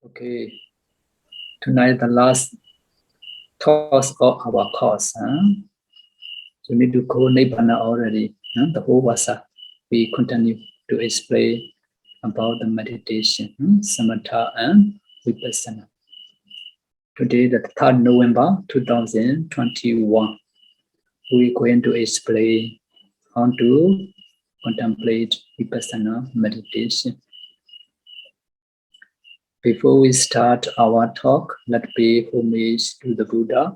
Okay, tonight the last talks of our course. So we need to go Nibbāna already. The whole Vasa. We continue to explain about the meditation, Samatha and Vipassana. Today, the 3rd November 2021, we're going to explain how to contemplate Vipassana meditation. Before we start our talk, let's pay homage to the Buddha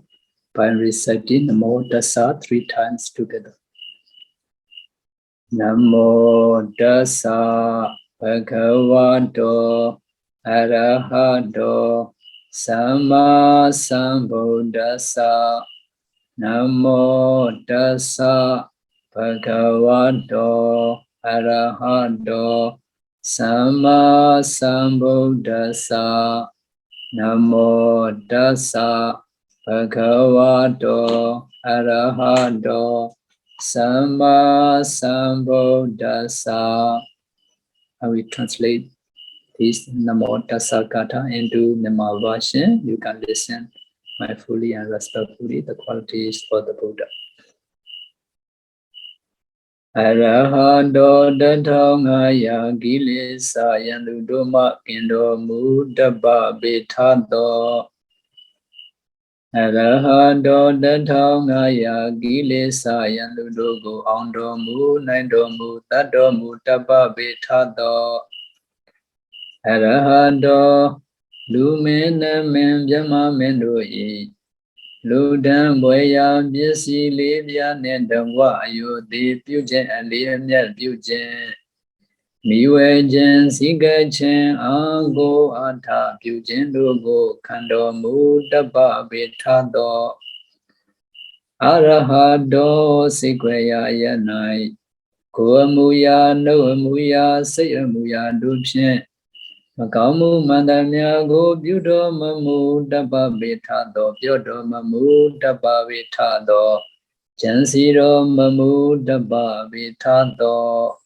by reciting Namo Tassa 3 times together. Namo Tassa Bhagavato Arahato Samma Sambuddhassa. Namo Tassa Bhagavato Arahato Samma Sambuddhassa. Namo Tassa Bhagavato Arahato Samma Sambuddhassa. I will translate this Namo Tassa Katha into Myanmar version. You can listen mindfully and respectfully the qualities for the Buddha. Arahato Tathāṅgāya Kilesa Yandudoma Kindo Muddhapa Bethato. Arahato Tathāṅgāya Kilesa Yandudogo Aundomu Naindomu Tatomu Tapa Bethato. Arahato Lumenamen Vyamamen Ludan Boya Byasi Livya Nendangwa Ayodi Pujen Aliyamya Pujen Miwajen Sigachen Ango Ata Pujen Logo Kando Mudaba Betado Arahado Sigwaya Yanai Koamuya Noamuya Sayamuya Dupchen Makamu Mandamya Go Budo Mamu Daba Betado Byodo Mamu Daba Betado Jansiro Mamu Daba Betado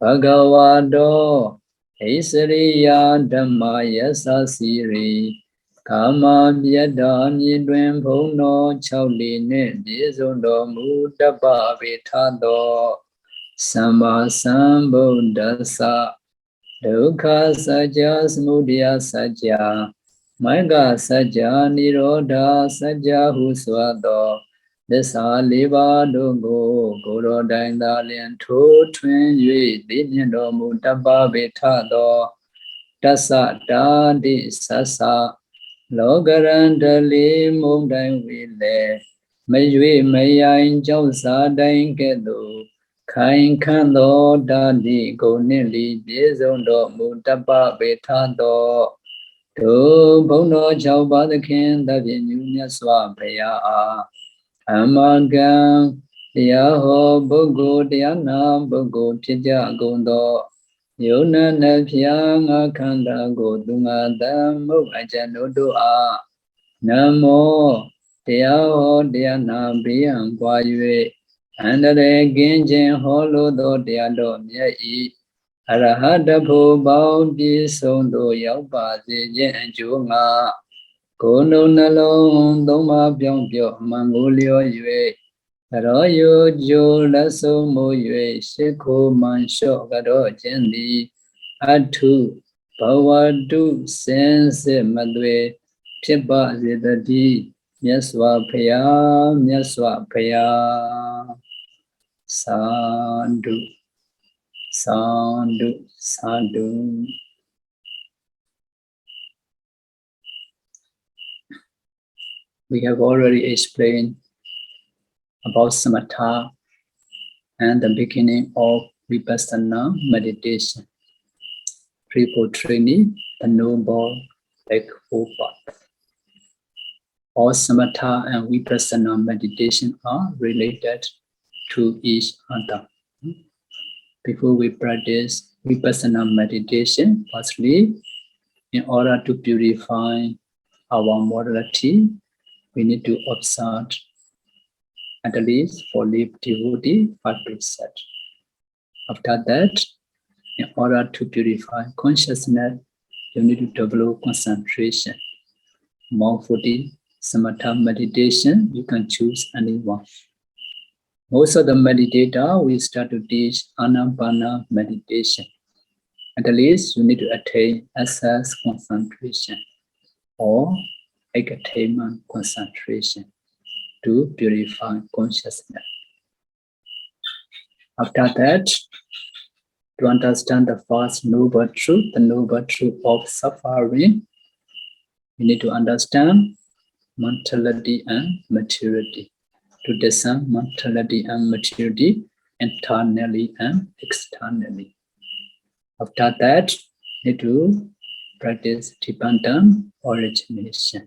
Bhagavato Isariya Dhammaya Sasiri Kama Vyada Midwen Bhono Chauli Ne Bizondo Mudaba Betado Samma Sambuddhassa Dukkha Sajja Samudaya Sajja Magga Sajja Nirodha Sajja Huswado Desa Liva Dogo Goro Dainda Lian To Twin Yui Dinido Mudaba Betado Tassa Dadi Sasa Logarandali Mundai Wile Mayui Mayain Jausa Dain Kedu Kain Kando Dadi Gonili Bizondo Mudaba Betado Do Bono Chauba the King Davi Nunya Swabaya Amagam Yaho Bogo Diana Bogo Tija Gondo Yona Napianga Kanda Godunga Damo Ajano Doa Namo Tiaho Diana Bian Guayue Andare Genjen Holo Do Diado Yai Arahada Po Bao Di Sondo Yauba Jen Junga Kono Nalong Doma Byong Byo Mangolio Yue Royo Jo Lasso Mo Yue Shiko Mansho Gado Jendi Atu Pawadu Sense Madwe Tiba Zedadi Myaswa Paya Sadhu Sadhu Sadhu. We have already explained about samatha and the beginning of Vipassana meditation. Pre-board training, the noble Black Hole path. All samatha and Vipassana meditation are related to each other. Before we practice Vipassana meditation, firstly, in order to purify our morality, we need to observe at least for live devotee 5 precepts. After that, in order to purify consciousness, you need to develop concentration. Mindfulness, samatha meditation, you can choose any one. Most of the meditator will start to teach Ānāpāna meditation. At least you need to attain access concentration or attainment concentration to purify consciousness. After that, to understand the first noble truth, the noble truth of suffering, you need to understand mentality and materiality. To discern mentality and materiality internally and externally. After that, you need to practice dependent origination.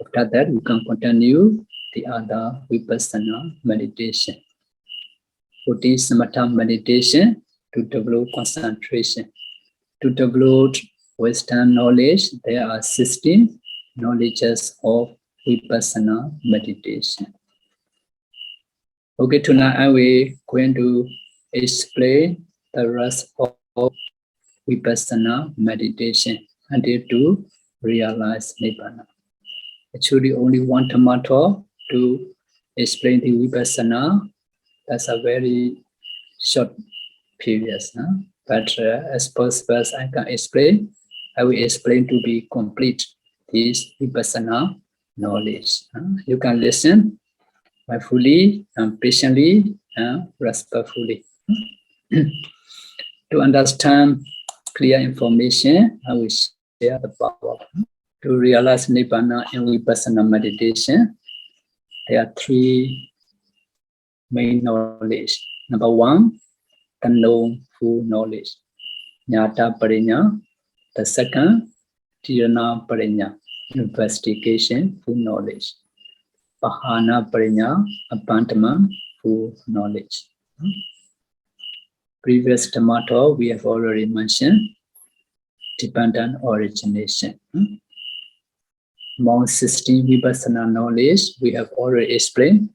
After that, we can continue the other vipassana meditation. For this samatha meditation, to develop concentration. To develop Western knowledge, there are 16 knowledges of vipassana meditation. Okay, tonight I will going to explain the rest of vipassana meditation until to realize Nibbāna. Actually, only one Dhammasāra to explain the vipassana. That's a very short period. But as possible as I can explain, I will explain to be complete this vipassana knowledge. You can listen mindfully and patiently and respectfully. To understand clear information, I will share the power. To realize Nibbāna in vipassana meditation, there are 3 main knowledge. Number 1, the known full knowledge. Ñāṭa pariññā. The second, Tirana pariññā, investigation, full knowledge. Pahana pariññā, abandonment, full knowledge. Previous Dhammasāra we have already mentioned dependent origination. Among 16 vipassana knowledge we have already explained.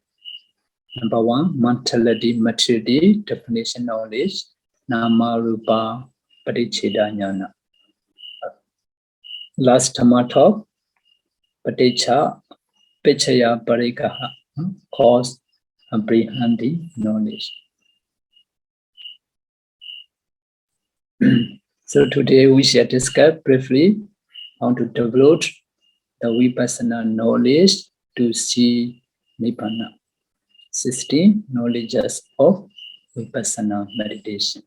Number 1, mentality, materiality, definition knowledge, nama, rūpa, paticcheda ñāna. Last Dhammasāra, paticca, piccaya, parikaha, cause, apprehend knowledge. So today we shall discuss briefly how to develop the vipassana knowledge to see Nibbāna. 16 knowledges of vipassana meditation.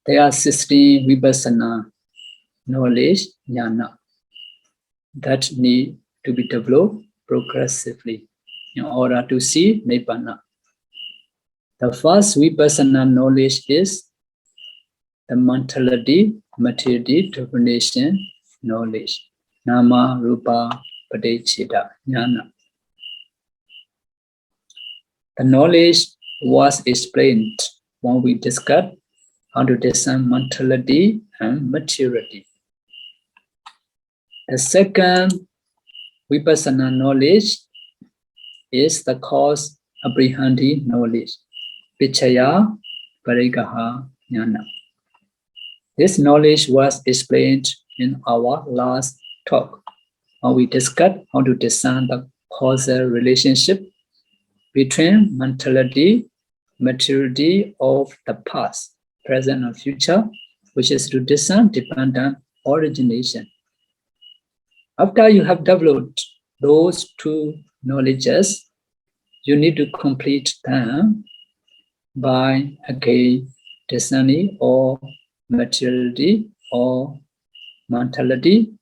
There are 16 vipassana knowledge jnana that need to be developed progressively in order to see Nibbāna. The first vipassana knowledge is the mentality, materiality, definition knowledge. Nama, Rūpa, paticcheda ñāna. The knowledge was explained when we discussed how to discern mentality and materiality. The second vipassana knowledge is the cause apprehending knowledge. Piccaya parikaha ñāna. This knowledge was explained in our last talk when we discussed how to discern the causal relationship between mentality, materiality of the past, present, and future, which is to discern dependent origination. After you have developed those 2 knowledges, you need to complete them by again discerning or materiality or mentality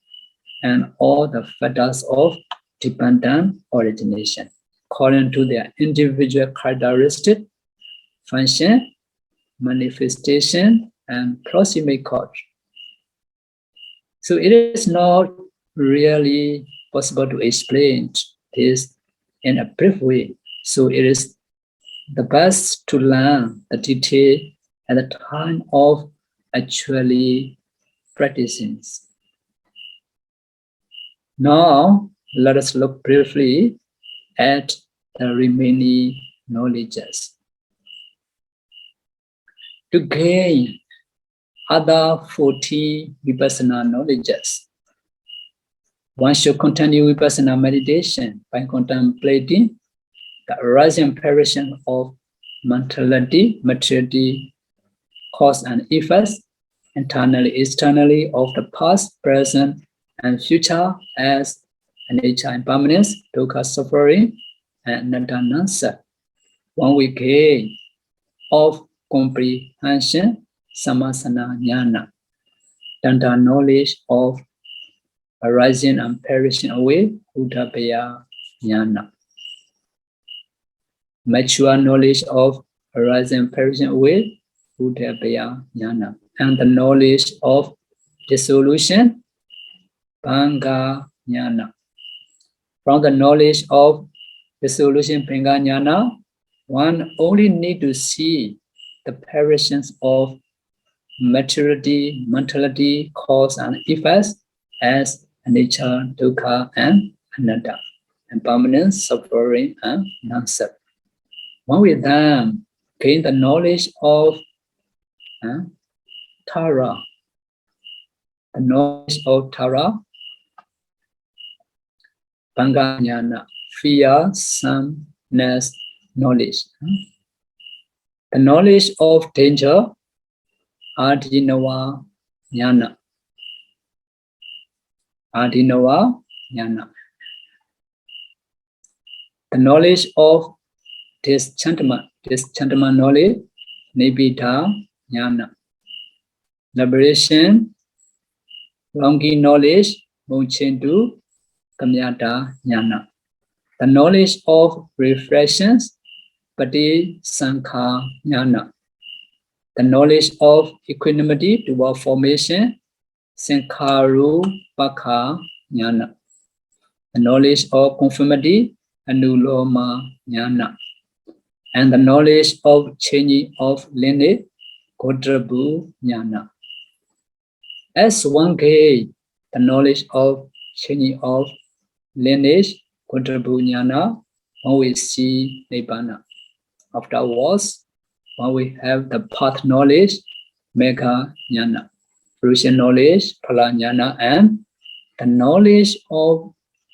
and all the factors of dependent origination according to their individual characteristic, function, manifestation, and proximate cause. So it is not really possible to explain this in a brief way. So it is the best to learn the detail at the time of actually practicing. Now, let us look briefly at the remaining knowledges. To gain other 40 Vipassana knowledges, one should continue Vipassana meditation by contemplating the arising and perishing of mentality, materiality, cause and effects, internally, externally, of the past, present, and future as nature impermanence, dukkha suffering, and anatta. One we gain of comprehension, samasana jnana, the knowledge of arising and perishing away, uddhapaya jnana. Mature knowledge of arising and perishing away, uddhapaya jnana. And the knowledge of dissolution, bhanga jnana. From the knowledge of dissolution, bhanga jnana, one only need to see the perishings of materiality, mentality, cause and effects as nature, dukkha, and anatta, impermanence, suffering, and non-self. When we then gain the knowledge of Tara, the knowledge of Tara, bhanga jnana, fear, someness, knowledge. The knowledge of danger, adinava jnana. Adinava jnana. The knowledge of disenchantment knowledge, Nibbāna jnana. Liberation, longing knowledge, monchendu, kamyata jnana. The knowledge of reflections, patisankha jnana. The knowledge of equanimity toward formation, sankharupakha jnana. The knowledge of conformity, anuloma jnana. And the knowledge of changing of lineage, kodrabhu jnana. As one gains the knowledge of changing of lineage, kodrabhu jnana, when we see Nibbāna. Afterwards, when we have the path knowledge, megha jnana, fruition knowledge, phala jnana, and the knowledge of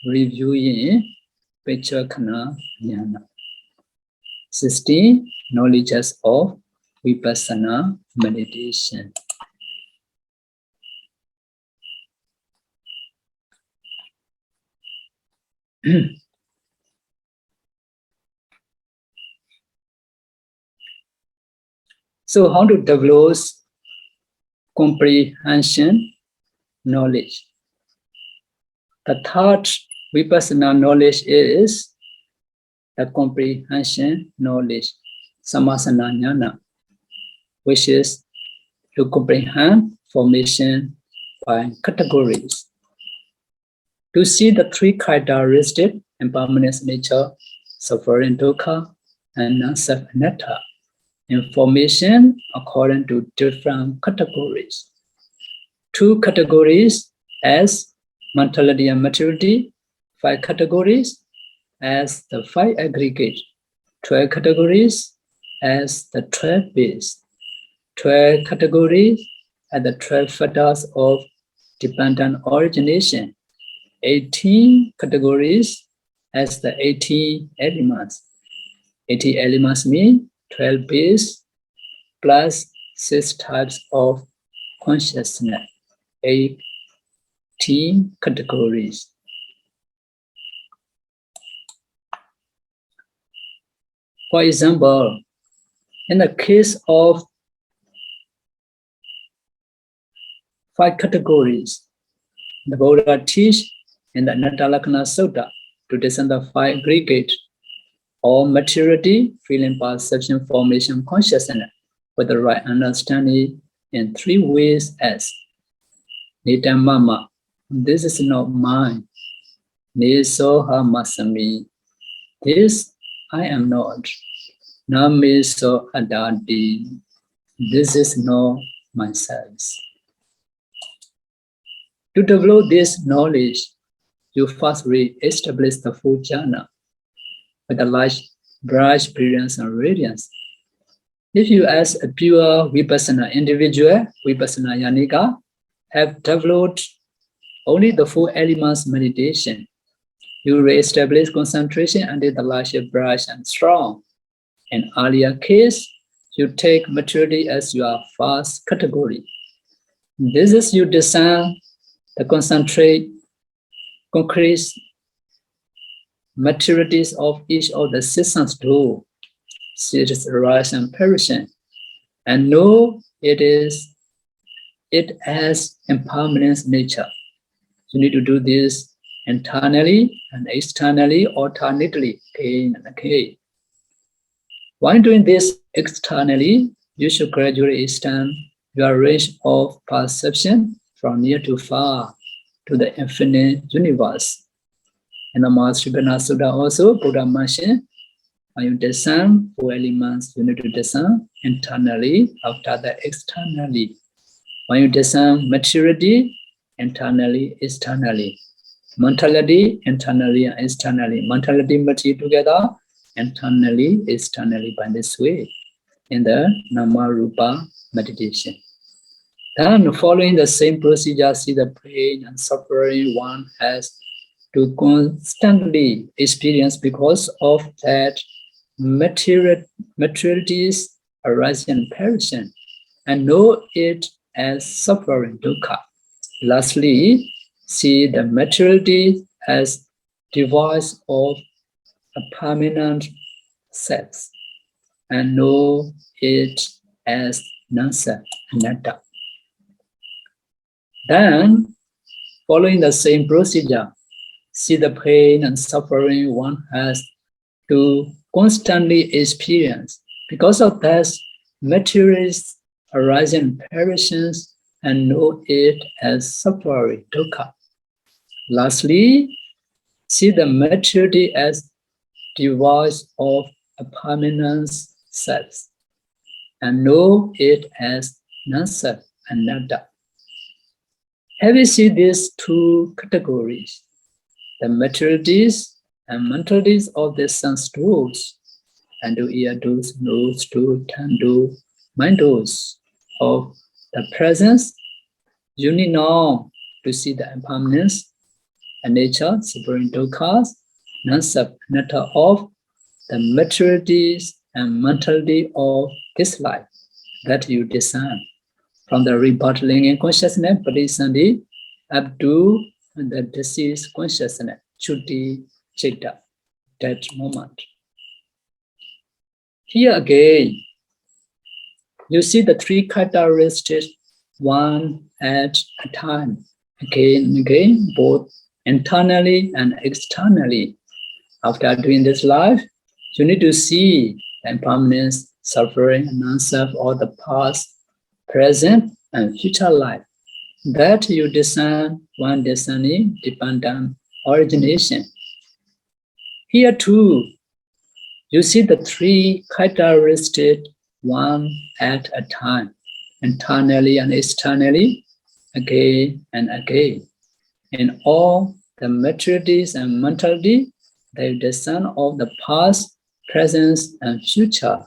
reviewing, vichakkhana jnana. 16 knowledges of Vipassana meditation. So how to develop comprehension knowledge? The third Vipassana knowledge is the comprehension knowledge, samasana jnana, which is to comprehend formation by categories. To see the three characteristics, impermanence, nature, suffering, dukkha, and non-self, anatta, information according to different categories. Two categories as mentality and materiality, 5 categories as the 5 aggregate, 12 categories as the 12 base, 12 categories as the 12 factors of dependent origination, 18 categories as the 18 elements. 18 elements mean 12 base plus 6 types of consciousness, 18 categories. For example, in the case of 5 categories, the Buddha teach in the Anatta Sutta to discern the 5 aggregate or materiality, feeling, perception, formation, consciousness with the right understanding in 3 ways as Nibbāna, this is not mine. Nisoha masami, this I am not. Namiso adadi, this is not myself. To develop this knowledge, you first re-establish the full jhana with a large, bright brilliance and radiance. If you as a pure Vipassana individual, Vipassana Yanika, have developed only the 4 elements meditation, you re-establish concentration until the light is bright and strong. In earlier case, you take maturity as your first category. This is you discern the concrete maturities of each of the systems too, series, rise, and perishing, and know it as impermanent nature. You need to do this internally and externally, alternately, again and again. While doing this externally, you should gradually extend your range of perception from near to far to the infinite universe. In the Nibbāna Sutta also, Buddha mentioned, when you discern 4 elements, you need to discern internally, after that externally. When you discern maturity, internally, externally. Mentality, internally and externally. Mentality, maturity together, internally, externally, by this way, in the Nama Rūpa meditation. Then, following the same procedure, see the pain and suffering one has to constantly experience because of that materialities arising and perishing, and know it as suffering, dukkha. Lastly, see the materiality as device of a permanent sex, and know it as non-self, anatta. Then, following the same procedure, see the pain and suffering one has to constantly experience because of that materials arising and perishing, and know it as suffering, dukkha. Lastly, see the maturity as device of a permanent self, and know it as non-self, anatta. Having seen these 2 categories, the maturities and mentalities of the sense doors, and do ear doors, nose doors, tongue doors, mind doors of the presence, you need now to see the impermanence and nature, suffering, dukkha, non-self, anatta of the maturities and mentality of this life that you discern from the rebuttling in consciousness, patisandhi, up to the deceased consciousness, chuti, chitta, that moment. Here again, you see the 3 characteristics, one at a time, again and again, both internally and externally. After doing this life, you need to see the impermanence, suffering, non-self, or the past, present, and future life. That you discern one discerning dependent origination. Here too, you see the 3 characteristics, one at a time, internally and externally, again and again. In all the maturities and mentality, they discern of the past, present, and future.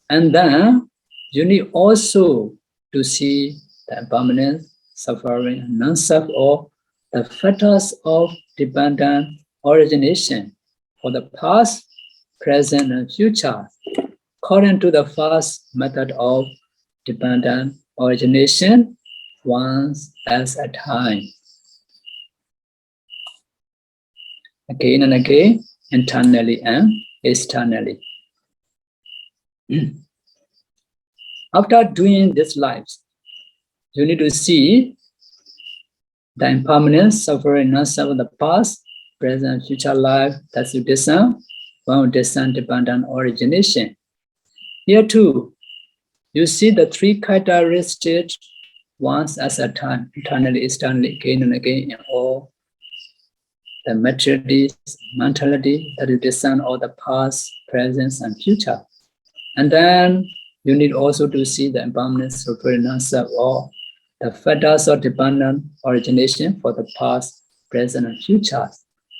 And then you need also to see the impermanence, suffering, and non-self, or the factors of dependent origination for the past, present, and future, according to the first method of dependent origination, once at a time. Again and again, internally and externally. After doing this lives, you need to see the impermanence, suffering, non-self of the past, present, future life that you discern, one discern dependent origination. Here too, you see the 3 characteristics once at a time, internally, externally, again and again, in all the maturities, mentality that you discern all the past, present, and future. And then you need also to see the impermanence, suffering, non-self, or the factors of dependent origination for the past, present, and future,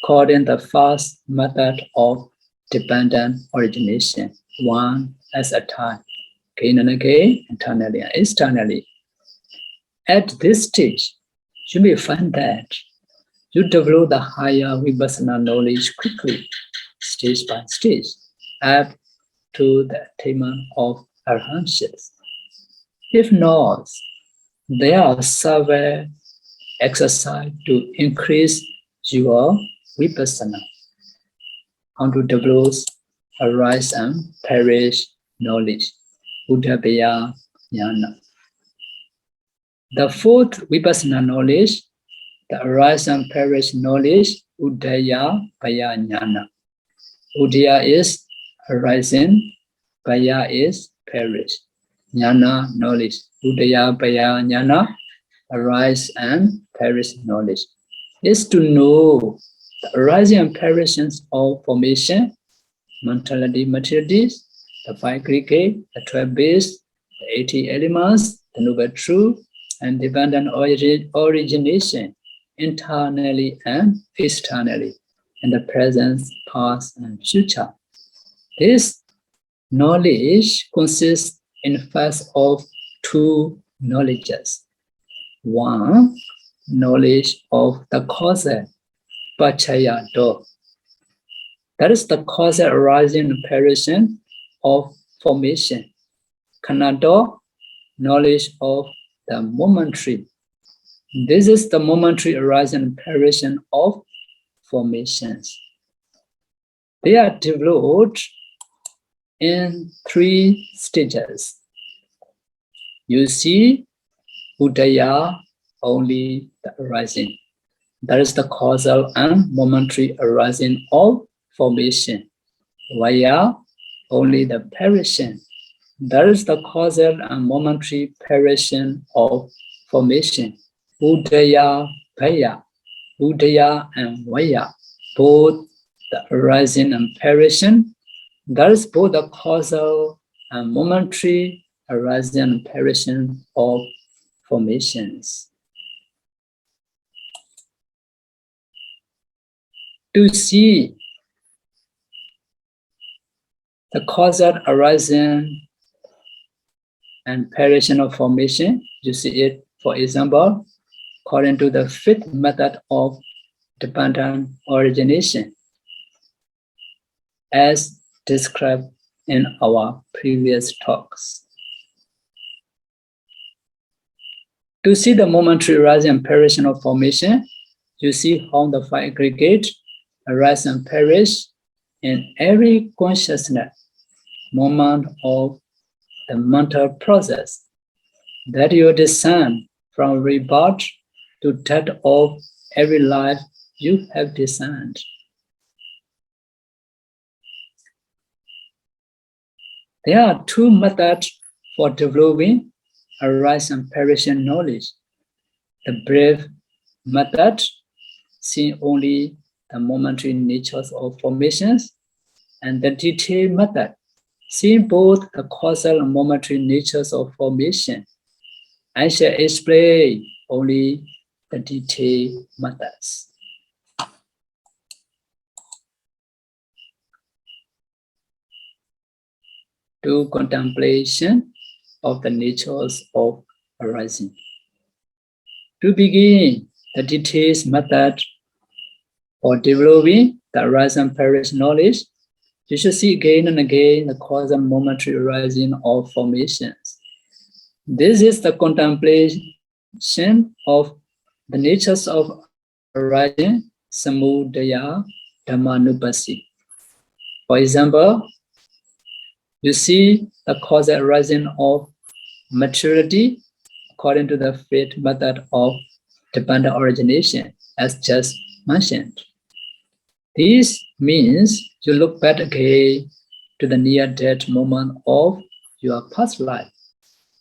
called in the first method of dependent origination, one at a time, again and again, internally and externally. At this stage, you may find that you develop the higher Vipassana knowledge quickly, stage by stage, up to the attainment of arahantship. If not, there are several exercises to increase your Vipassana, how to develop arise and perish knowledge, Uddhaya Jnana. The fourth Vipassana knowledge, the arise and perish knowledge, Uddhaya Jnana. Uddhaya is arising, Bhaya is perish. Jnana, knowledge. Uddhaya Jnana, arise and perish knowledge, is to know the arising and perishes of formation, mentality, materialities, the 5 aggregate, the 12 base, the 80 elements, the noble truth, and dependent origination, internally and externally, in the present, past, and future. This knowledge consists in fact of 2 knowledges. One, knowledge of the causal, Pachaya Do. That is the causal arising and perishing of formation. Kanado, knowledge of the momentary. This is the momentary arising and perishing of formations. They are developed in 3 stages. You see, Uddhaya, only the arising. That is the causal and momentary arising of formation. Vaya, only the perishing. That is the causal and momentary perishing of formation. Uddhaya, Bhaya, Uddhaya and Vaya, both the arising and perishing. That is both the causal and momentary arising and perishing of formations. To see the causal arising and perishing of formation, you see it, for example, according to the 5th method of dependent origination, as described in our previous talks. To see the momentary rise and perishing of formation, you see how the 5 aggregate arise and perish in every consciousness moment of the mental process, that you discern from rebirth to death of every life you have discerned. There are 2 methods for developing arise and perishing knowledge. The brief method, seeing only the momentary natures of formations, and the detailed method, seeing both the causal and momentary natures of formation. I shall explain only the detailed methods. To contemplation of the natures of arising. To begin, the detailed method for developing the arise and perish knowledge, you should see again and again the causal and momentary arising of formations. This is the contemplation of the natures of arising, samudaya, dhammanupassi. For example, you see the causal arising of materiality according to the 5th method of dependent origination, as just mentioned. This means you look back again to the near-death moment of your past life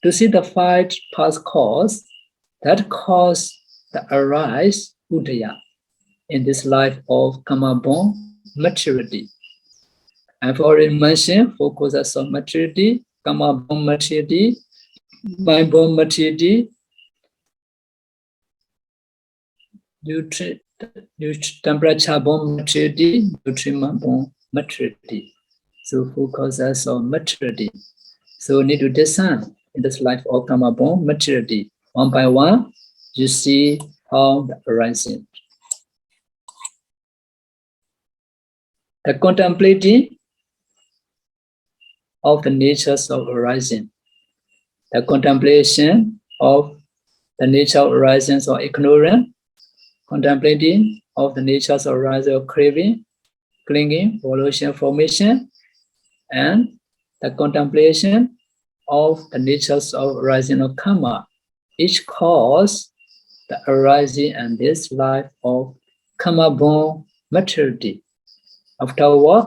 to see the 5 past causes that cause the arise, Uddhaya, in this life of karma-born materiality. I've already mentioned 4 causes of materiality: karma-born materiality, mind-born materiality, temperature-born maturity, nutriment-born maturity. So 4 causes of maturity. So need to discern in this life of karma-born maturity. One by one, you see how the arising. The contemplating of the natures of arising. The contemplation of the nature of arising or ignorance, contemplating of the natures of arising of craving, clinging, volition, formation, and the contemplation of the natures of arising of karma. Each cause the arising and this life of karma-born maturity. Afterward,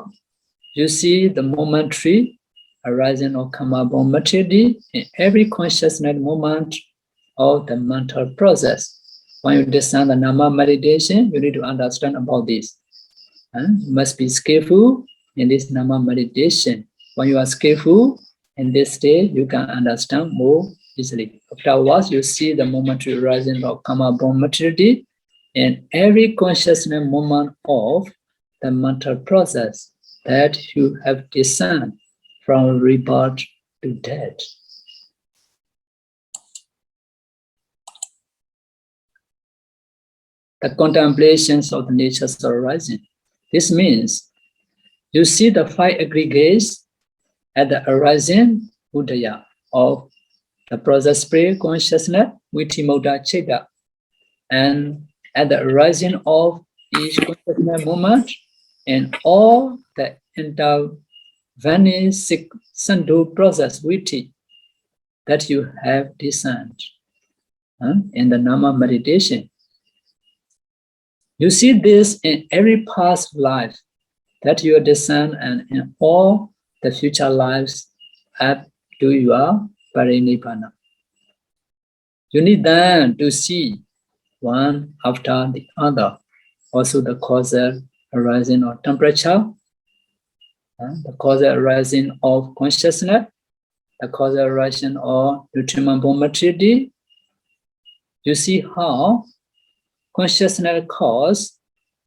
you see the momentary arising of karma-born maturity in every consciousness moment of the mental process. When you discern the Nama meditation, you need to understand about this. And you must be skillful in this Nama meditation. When you are skillful in this state, you can understand more easily. Afterwards, you see the momentary arising of karma-born maturity in every consciousness moment of the mental process that you have discerned from rebirth to death. The contemplations of the natures arising. This means you see the 5 aggregates at the arising udaya of the process spirit consciousness, Vitimodha Chitta, and at the arising of each consciousness moment and all the intervening Sandhu process, Viti, that you have discerned in the Nama meditation. You see this in every past life that you discern and in all the future lives up to your Parinibbāna. You need then to see one after the other, also the causal arising of temperature, the causal arising of consciousness, the causal arising of nutriment-born maturity. You see how consciousness causes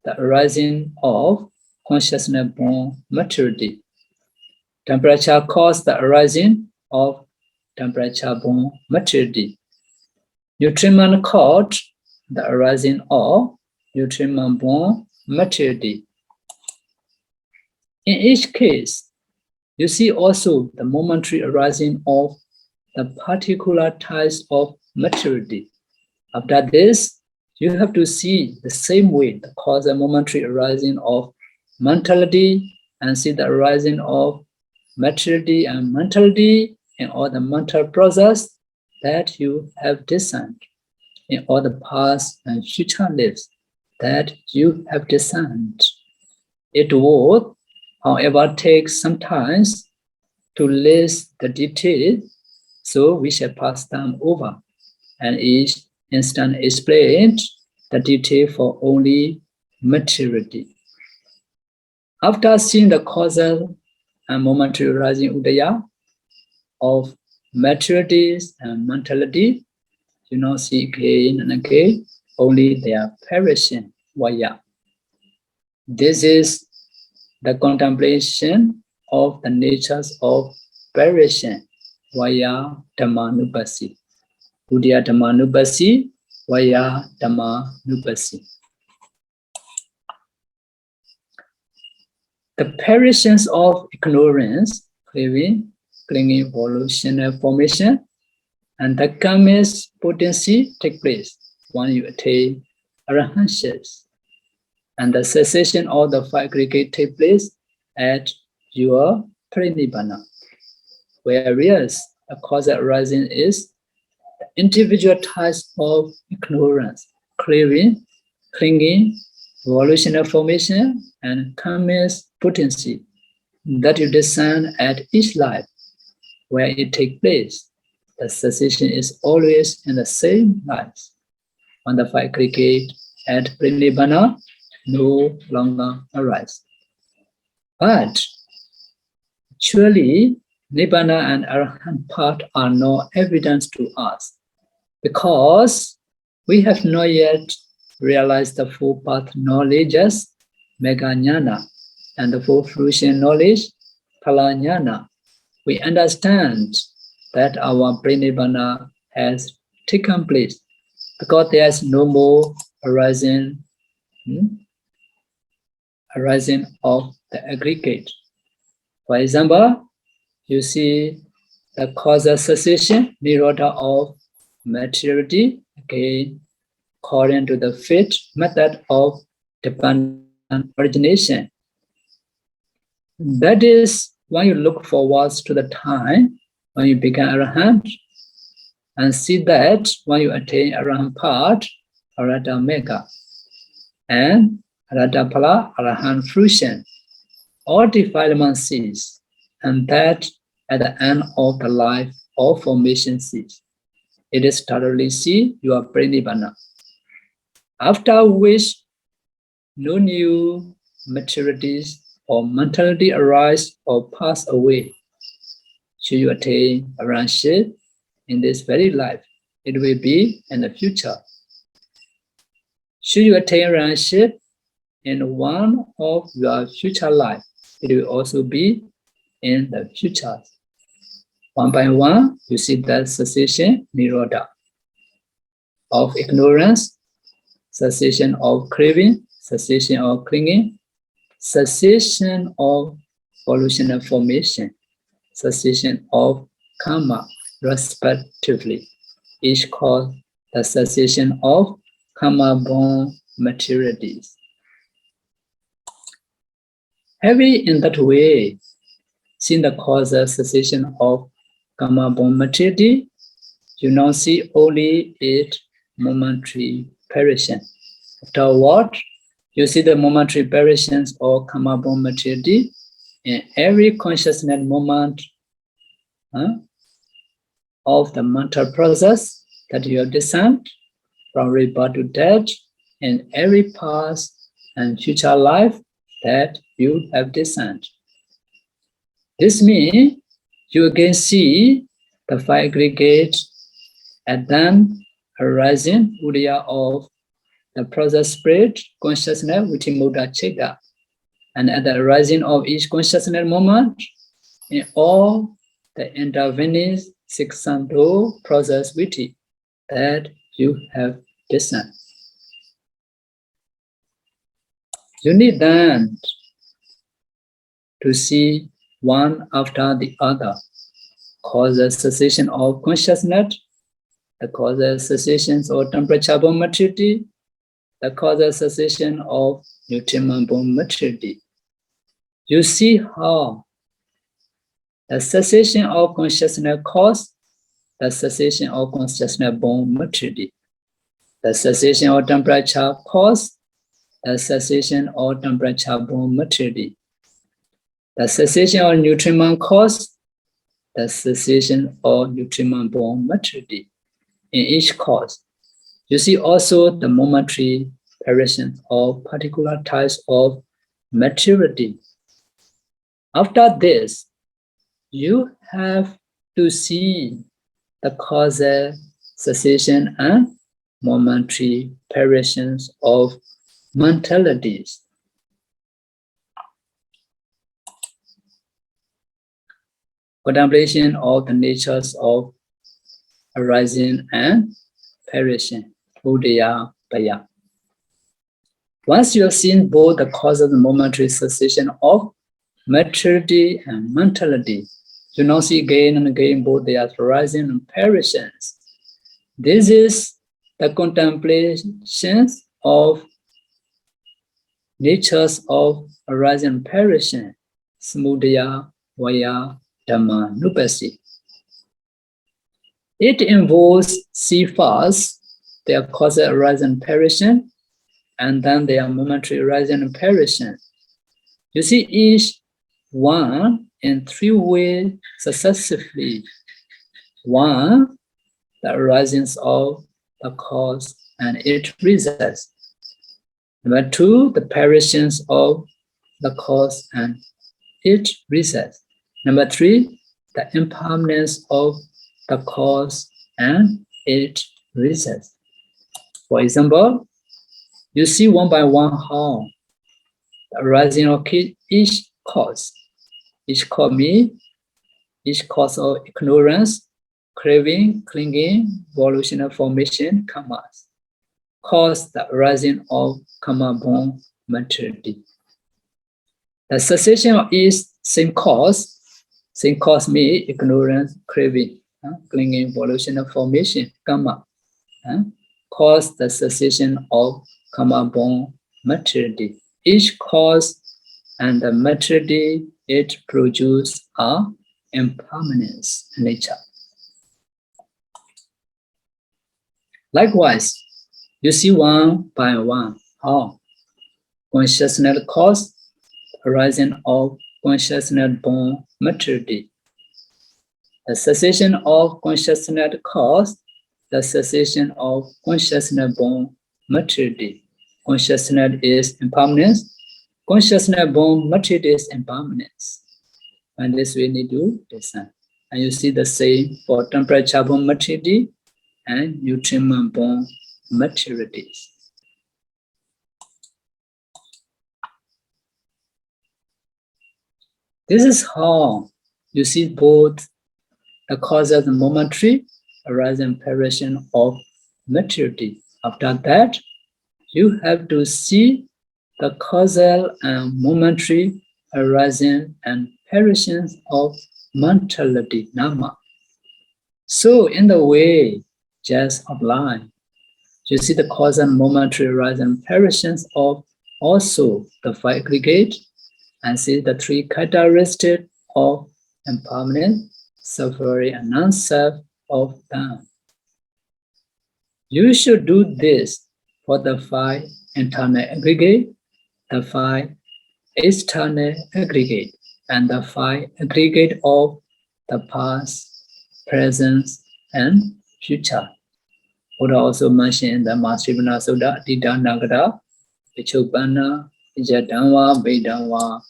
the arising of consciousness-born maturity. Temperature causes the arising of temperature-born maturity. Nutriment causes the arising of nutriment-born maturity. In each case, you see also the momentary arising of the particular types of maturity. After this, you have to see the same way the cause and momentary arising of mentality and see the arising of maturity and mentality in all the mental process that you have discerned in all the past and future lives that you have discerned. It would, however, take some time to list the details, so we shall pass them over and each instant explained the detail for only maturity. After seeing the causal and momentary arising udaya of maturities and mentality, you now see again and again only their perishing vaya. This is the contemplation of the natures of perishing vaya Dhammanupasi. Udaya Dhammanupasi, vaya Dhammanupasi. The perishings of ignorance, craving, clinging, volitional formation, and the karmic potency take place when you attain arahantship. And the cessation of the 5 aggregate take place at your Parinibbāna. Whereas the cause arising is the individual types of ignorance, craving, clinging, volitional formation, and karmic potency that you discern at each life where it takes place. The cessation is always in the same life. On the 5 aggregate at Parinibbāna, no longer arise. But surely Nibbāna and Arahant path are no evidence to us because we have not yet realize the full path knowledges, Megha-jnana, and the full fruition knowledge, Phala-jnana, we understand that our Nibbāna has taken place because there is no more arising of the aggregate. For example, you see the causal cessation, Nirodha of materiality, again, according to the fifth method of dependent origination. That is when you look forward to the time when you become Arahant and see that when you attain Arahant path, Arahata Megha, and Arahata Phala, Arahant fruition, all defilement cease, and that at the end of the life, all formation cease. It is totally see your Nibbāna. After which, no new maturities or mentality arise or pass away. Should you attain Arahantship in this very life, it will be in the future. Should you attain Arahantship in one of your future life, it will also be in the future. One by one, you see that cessation, Nirodha, of ignorance, cessation of craving, cessation of clinging, cessation of pollution and formation, cessation of karma, respectively. Each cause the cessation of karma-born materialities. Having in that way seen the causal cessation of karma-born materiality, you now see only its momentary perishing. Afterward, you see the momentary perishings of karma-born materiality in every consciousness moment of the mental process that you have descended from rebirth to death in every past and future life that you have descended. This means you again see the five aggregates and then arising udaya of the process spirit, consciousness, Vitimuddha Chitta, and at the arising of each consciousness moment in all the intervening six sando process viti that you have discerned. You need then to see one after the other causal cessation of consciousness, the causal cessations of temperature-born materiality, the causal cessation of nutriment-born materiality. You see how the cessation of consciousness cause the cessation of consciousness-born materiality. The cessation of temperature cause the cessation of temperature-born materiality. The cessation of nutriment cause the cessation of nutriment-born materiality. In each cause, you see also the momentary perishing of particular types of materiality. After this, you have to see the causal cessation and momentary perishings of mentalities. Contemplation of the natures of arising and perishing, udaya paya. Once you have seen both the cause of the momentary cessation of materiality and mentality, you now see again and again both their arising and perishing. This is the contemplation of natures of arising and perishing, samudaya, vaya, dhamma, nupasi. It involves see first their causal arising and perishing, and then their momentary arising and perishing. You see each one in three ways successively. One, the arisings of the cause and its results. Number two, the perishings of the cause and its results. Number three, the impermanence of the cause and its results. For example, You see one by one how the arising of each cause of ignorance, craving, clinging, volitional formation, karmas, cause the arising of karma-born materiality. The cessation of each same cause means ignorance, craving, clinging, volitional formation, karma, cause the cessation of karma-born materiality. Each cause and the materiality it produces are impermanence nature. Likewise, you see one by one how consciousness cause arising of consciousness-born materiality. The cessation of consciousness cause the cessation of consciousness-born materiality. Consciousness is impermanence. Consciousness-born materiality is impermanence. And this we need to listen. And you see the same for temperature-born materiality and nutriment-born materialities. This is how you see both the causes and momentary arise and perishing of materiality. After that, you have to see the causal and momentary arising and perishing of mentality, nama. So in the way just outlined, you see the cause and momentary arise and perishing of also the five aggregate, and see the three characteristics of impermanence, suffering, and non-self of them. You should do this for the five internal aggregate, the five external aggregate, and the five aggregate of the past, present, and future. Buddha also mentioned in the Nibbāna Sutta, Adita Nagata, Vichopana, Jadanwa, Vedanwa,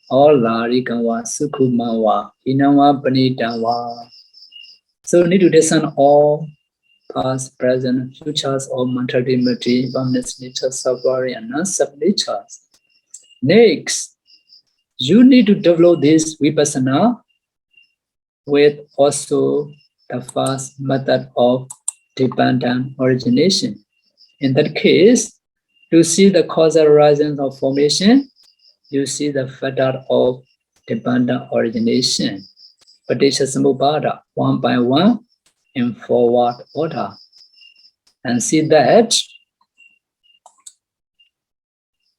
all Larikanwa, Sukhumawa, Inawa, Panitanwa. So we need to listen all past, present, futures of mentality, boundless nature, suffering, and non-self natures. Next, you need to develop this vipassana with also the first method of dependent origination. In that case, to see the causal arising of formation, you see the factor of dependent origination, Paticca one by one in forward order, and see that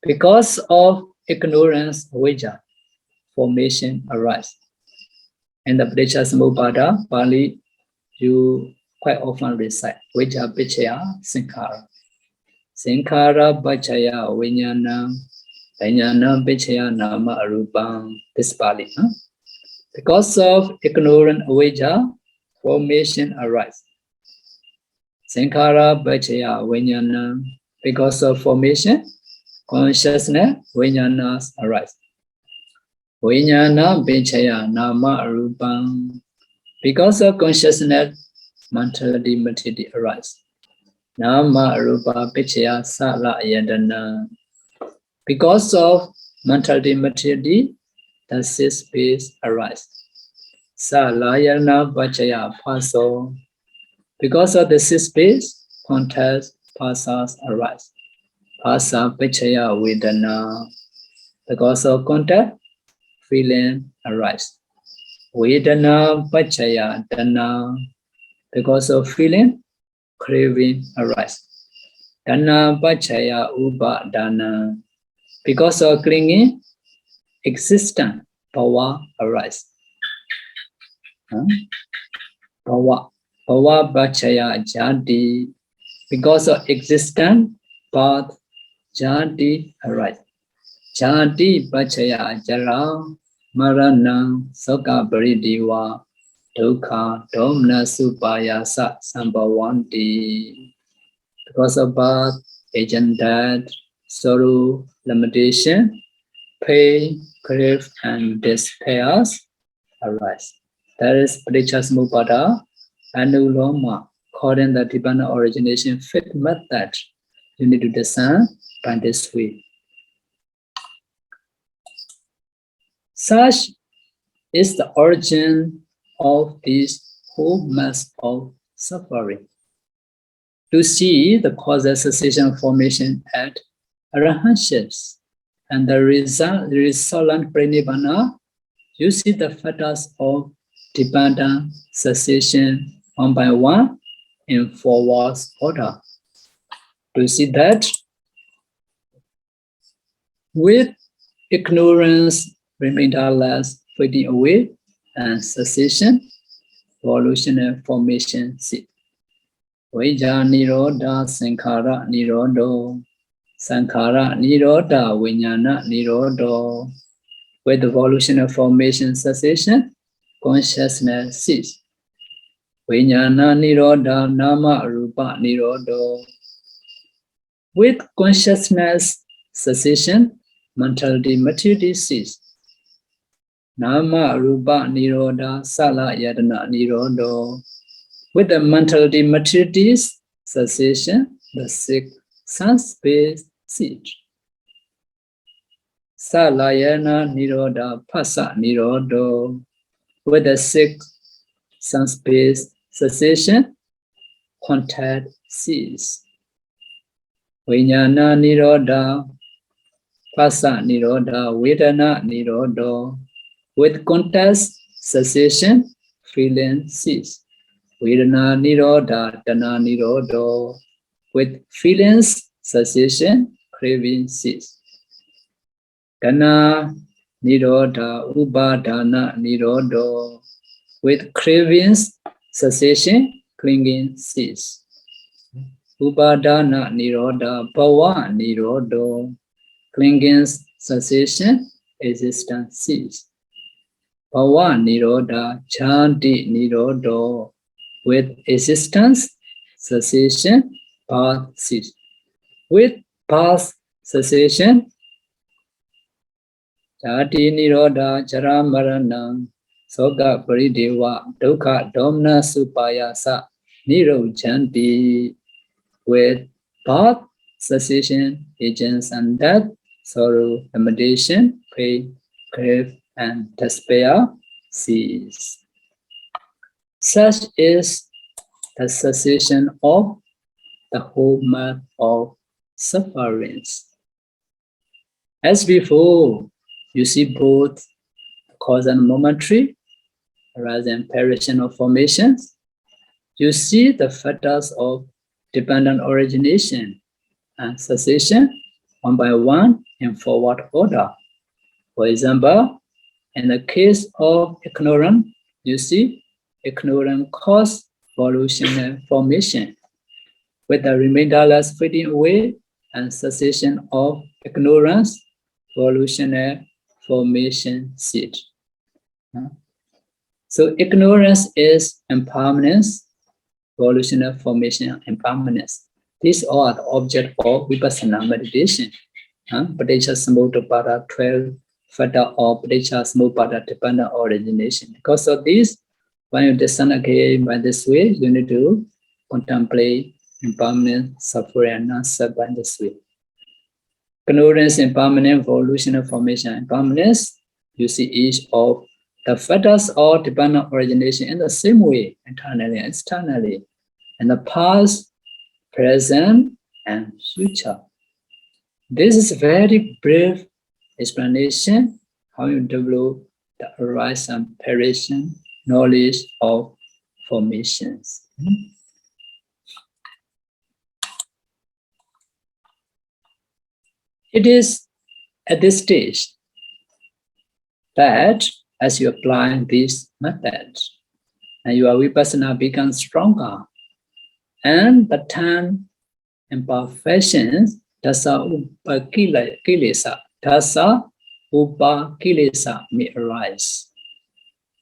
because of ignorance, avijja, formation arise. In the Paticca Pali, you quite often recite avijja piccaya sankhara. Sankhara paccaya viññāṇam, viññāṇam piccaya nama arupam. This Pali. Because of ignorant avijja, formation arise. Sankhara paccaya viññāṇam. Because of formation, consciousness, viññāṇas arise. Viññāṇam piccaya nama arupam. Because of consciousness, mentality, materiality arise. Nama Rūpa piccaya sala yadana. Because of mentality, materiality, the six space arise. Sala yadana paccaya paso. Because of the six space, contacts, pasas arise. Pasa piccaya vedana. Because of contact, feeling arise. Vedana paccaya dana. Because of feeling, craving arise. Dana paccaya upadana. Because of clinging, existence, bhava arise. Bhava paccaya jati. Because of existence, birth, jati arise. Jati paccaya jara, marana, soka paridiva. Dukkha, domna, supayasa, sambhavanti. Because of birth, agent death, sorrow, limitation, pain, grief, and despair arise. That is Paticca Anuloma, according to the Nibbāna origination fifth method. You need to discern by this way. Such is the origin of this whole mass of suffering. To see the causal cessation formation at arhanships and the resultant Nibbāna, you see the factors of dependent cessation one by one in forward order. To see that with ignorance remainderless fading away and cessation, evolutionary formation seed. Vijja nirodha sankhara nirodho, sankhara nirodha vijnana nirodho. With evolutionary formation cessation, consciousness cease. Vijnana nirodha nama rūpa nirodho. With consciousness cessation, mentality maturity cease. Nama rūpa nirodha sala yadana nirodho. With the mentality maturities cessation, the six sense-based cease. Salayana nirodha phassa nirodho. With the six sense-based cessation, contact cease. Vijnana nirodha phassa nirodha vedana nirodho. With contact cessation, feeling cease. Vedana nirodha dana nirodho. With feelings cessation, craving cease. Dana nirodha upadana nirodho. With cravings cessation, clinging cease. Upadana nirodha bhava nirodho. Clinging cessation, existence cease. Bhava nirodha chanti nirodho. With existence cessation, birth cease. With birth cessation, jati nirodha jara maranam soga parideva dukkha domna supayasa nirodhanti. With birth cessation, agents and death, sorrow, limitation, pain, grief, and despair cease. Such is the cessation of the whole mass of sufferings. As before, you see both cause and momentary, arise and perishing of formations. You see the factors of dependent origination and cessation one by one in forward order. For example, in the case of ignorance, you see ignorance cause evolutionary formation, with the remainderless fading away and cessation of ignorance, evolutionary formation seed. So ignorance is impermanence, evolutionary formation impermanence. These are the object of vipassana meditation. Paticca 12 factor of Paticca dependent origination. Because of this, when you discern again by this way, you need to contemplate impermanent, suffering, and non-self by this way. Ignorance, impermanent, evolutionary formation, impermanence, you see each of the factors of dependent origination in the same way, internally and externally, in the past, present, and future. This is a very brief explanation how you develop the arise and perishing knowledge of formations. It is at this stage that as you apply this method, and your vipassana becomes stronger, and the 10 imperfections, dasa upakilesa, may arise.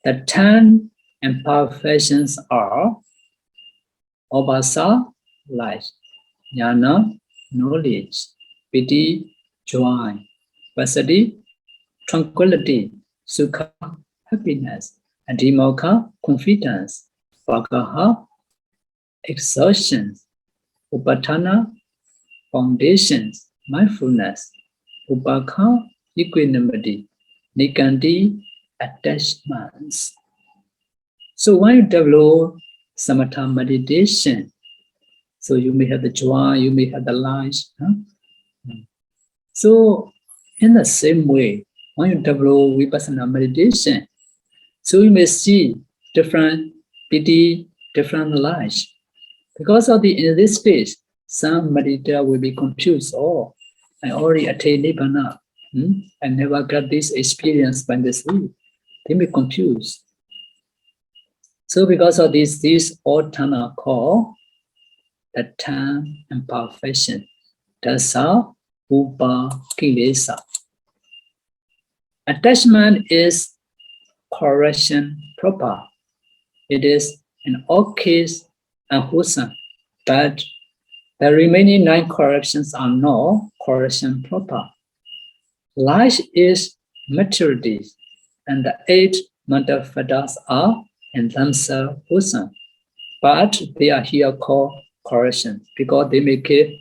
The 10 imperfections are Abhasa, light, Jnana, knowledge, Piti, joy, Passaddhi, tranquility, Sukha, happiness, Adhimokkha, confidence, Vaggaha, exertions, Upatthana, foundations, mindfulness, upakha, equanimity, nikanti, attachments. So when you develop samatha meditation, so you may have the joy, you may have the light. So in the same way, when you develop vipassana meditation, so you may see different piti, different lights. Because of in this stage, some meditator will be confused. Oh, I already attained Nibbāna. I never got this experience by this way. They may confuse. So because of this, these all terms are called the term imperfection. Dasa, Upa, Kilesa. Attachment is correction proper. It is in all cases unwholesome, but the remaining 9 corrections are not correction proper. Life is maturity, and the 8 mental fetters are in themselves wholesome, but they are here called corrections because they make it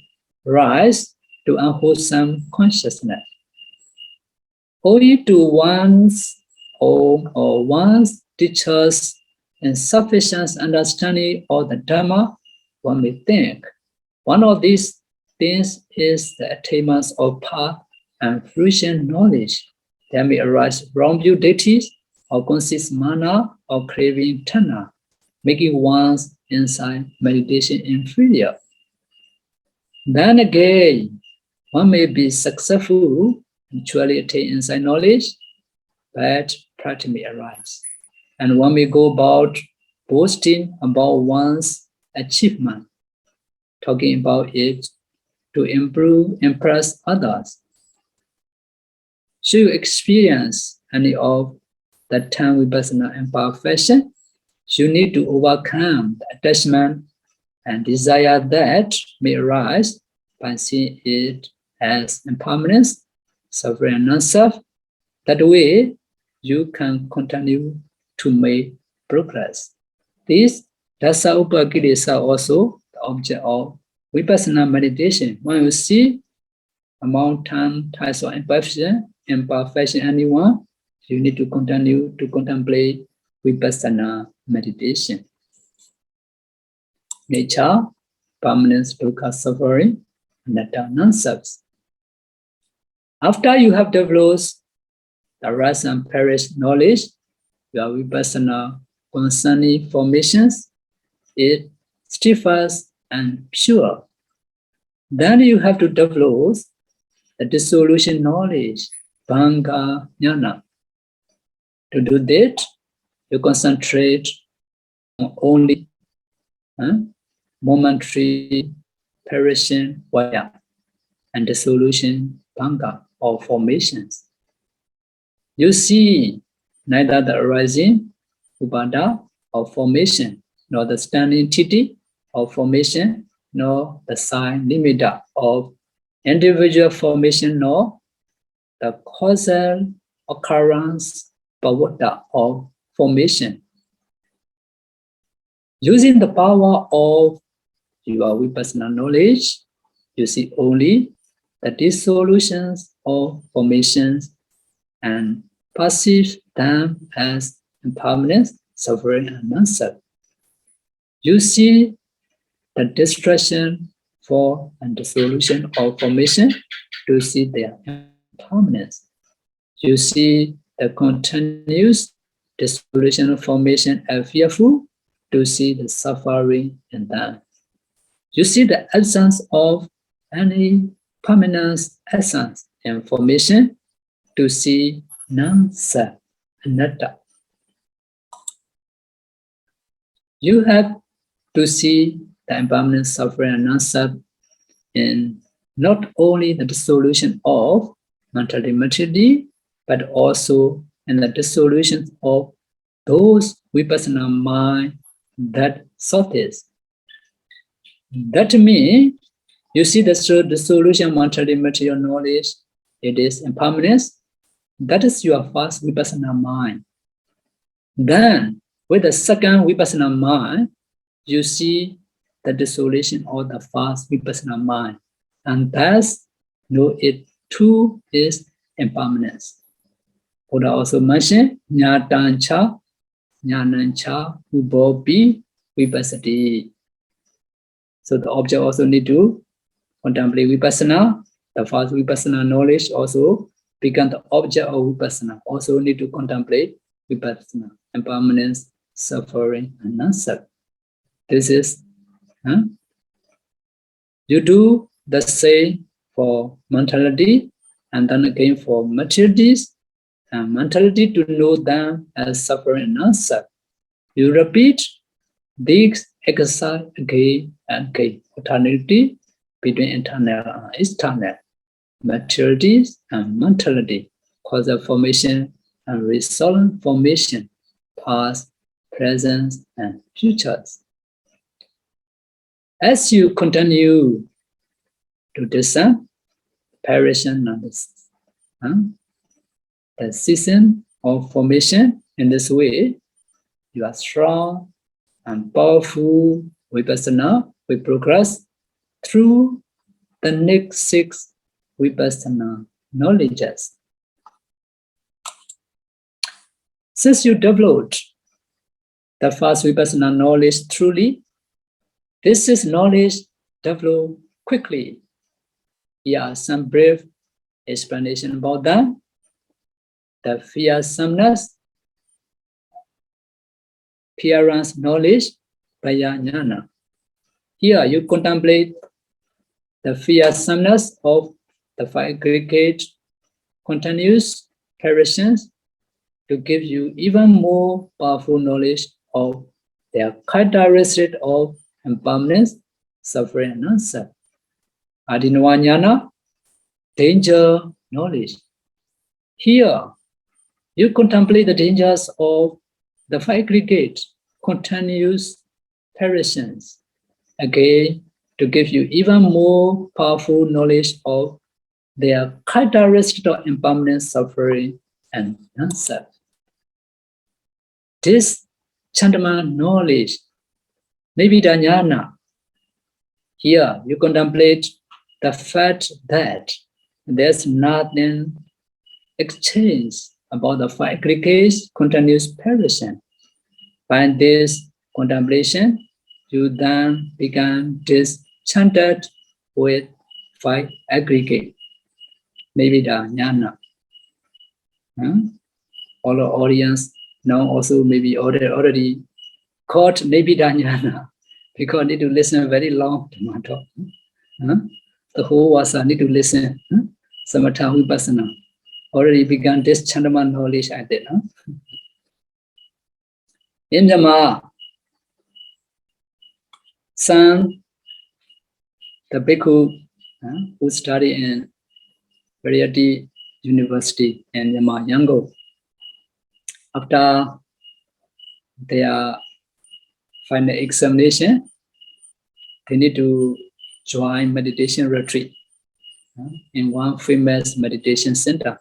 rise to unwholesome consciousness. Only to one's own or one's teacher's insufficient understanding of the Dhamma, one may think. One of these things is the attainment of path and fruition knowledge. There may arise wrong view deities or conscious mana or craving tanha, making one's insight meditation inferior. Then again, one may be successful and truly attain insight knowledge, but pride may arise. And one may go about boasting about one's achievement, talking about it to impress others. Should you experience any of the 10 vipassana imperfection, you need to overcome the attachment and desire that may arise by seeing it as impermanence, suffering, and non-self. That way, you can continue to make progress. This Dasa Upakilesa also the object of vipassana meditation. When you see among 10 types of imperfection anyone, you need to continue to contemplate vipassana meditation. Nature, permanence, dukkha, suffering, anatta, non-self. After you have developed the rise and perish knowledge, your vipassana concerning formations is steadfast and pure. Then you have to develop the dissolution knowledge, bhanga jnana. To do that, you concentrate on only momentary perishing vaya and dissolution bhanga or formations. You see neither the arising upada or formation, nor the standing titi or formation, nor the sign nimitta of individual formation, nor the causal occurrence pavada of formation. Using the power of your vipassana knowledge, you see only the dissolutions of formations and perceive them as impermanence, suffering, and non-self. You see the destruction, fall, and dissolution of formation to see their impermanence. You see the continuous dissolution of formation as fearful to see the suffering in them. You see the absence of any permanent essence in formation to see non-self, anatta. You have to see the impermanent suffering and non-self in not only the dissolution of materiality, but also in the dissolution of those vipassana mind that surface. That means you see the dissolution of material knowledge, it is impermanence. That is your first vipassana mind. Then, with the second vipassana mind, you see the dissolution of the first vipassana mind. And thus, know it too is impermanence. Buddha also mentioned Ñātānca, Ñānanca, Ubopi, Vipassati. So the object also need to contemplate Vipassana. The first Vipassana knowledge also become the object of Vipassana. Also need to contemplate Vipassana, impermanence, suffering, and non-self. This is, you do the same for mentality, and then again for materialities, and mentality to know them as suffering and non-self. You repeat these exercise again and again. Alternity between internal and external, materialities and mentality, causal formation and resultant formation, past, present, and futures. As you continue to discern preparation and the season of formation in this way, you are strong and powerful Vipassana will progress through the next 6 Vipassana knowledges. Since you developed the first Vipassana knowledge truly, this is knowledge developed quickly. Here are some brief explanation about that. The fearsomeness, appearance knowledge, Paya Jnana. Here you contemplate the fearsomeness of the 5 aggregate continuous operations to give you even more powerful knowledge of their characteristic of impermanence, suffering, and non-self. Adinava Jnana, danger knowledge. Here, you contemplate the dangers of the 5 aggregate continuous operations, again, to give you even more powerful knowledge of their characteristic of impermanence, suffering, and non-self. This Chandama knowledge, Nibbāna Jnana, here you contemplate the fact that there's nothing exchange about the 5 aggregates continuous operation. By this contemplation, you then become disenchanted with 5 aggregate, Nibbāna Jnana. All the audience now also maybe already caught Nibbāna Jnana because need to listen very long to my talk. The whole Vasa need to listen. Samatha Vipassana already began this Chandama knowledge I did. In Myanmar, some the bhikkhu who study in Variety University in Myanmar, Yangon, after their final examination, they need to join meditation retreat in one famous meditation center.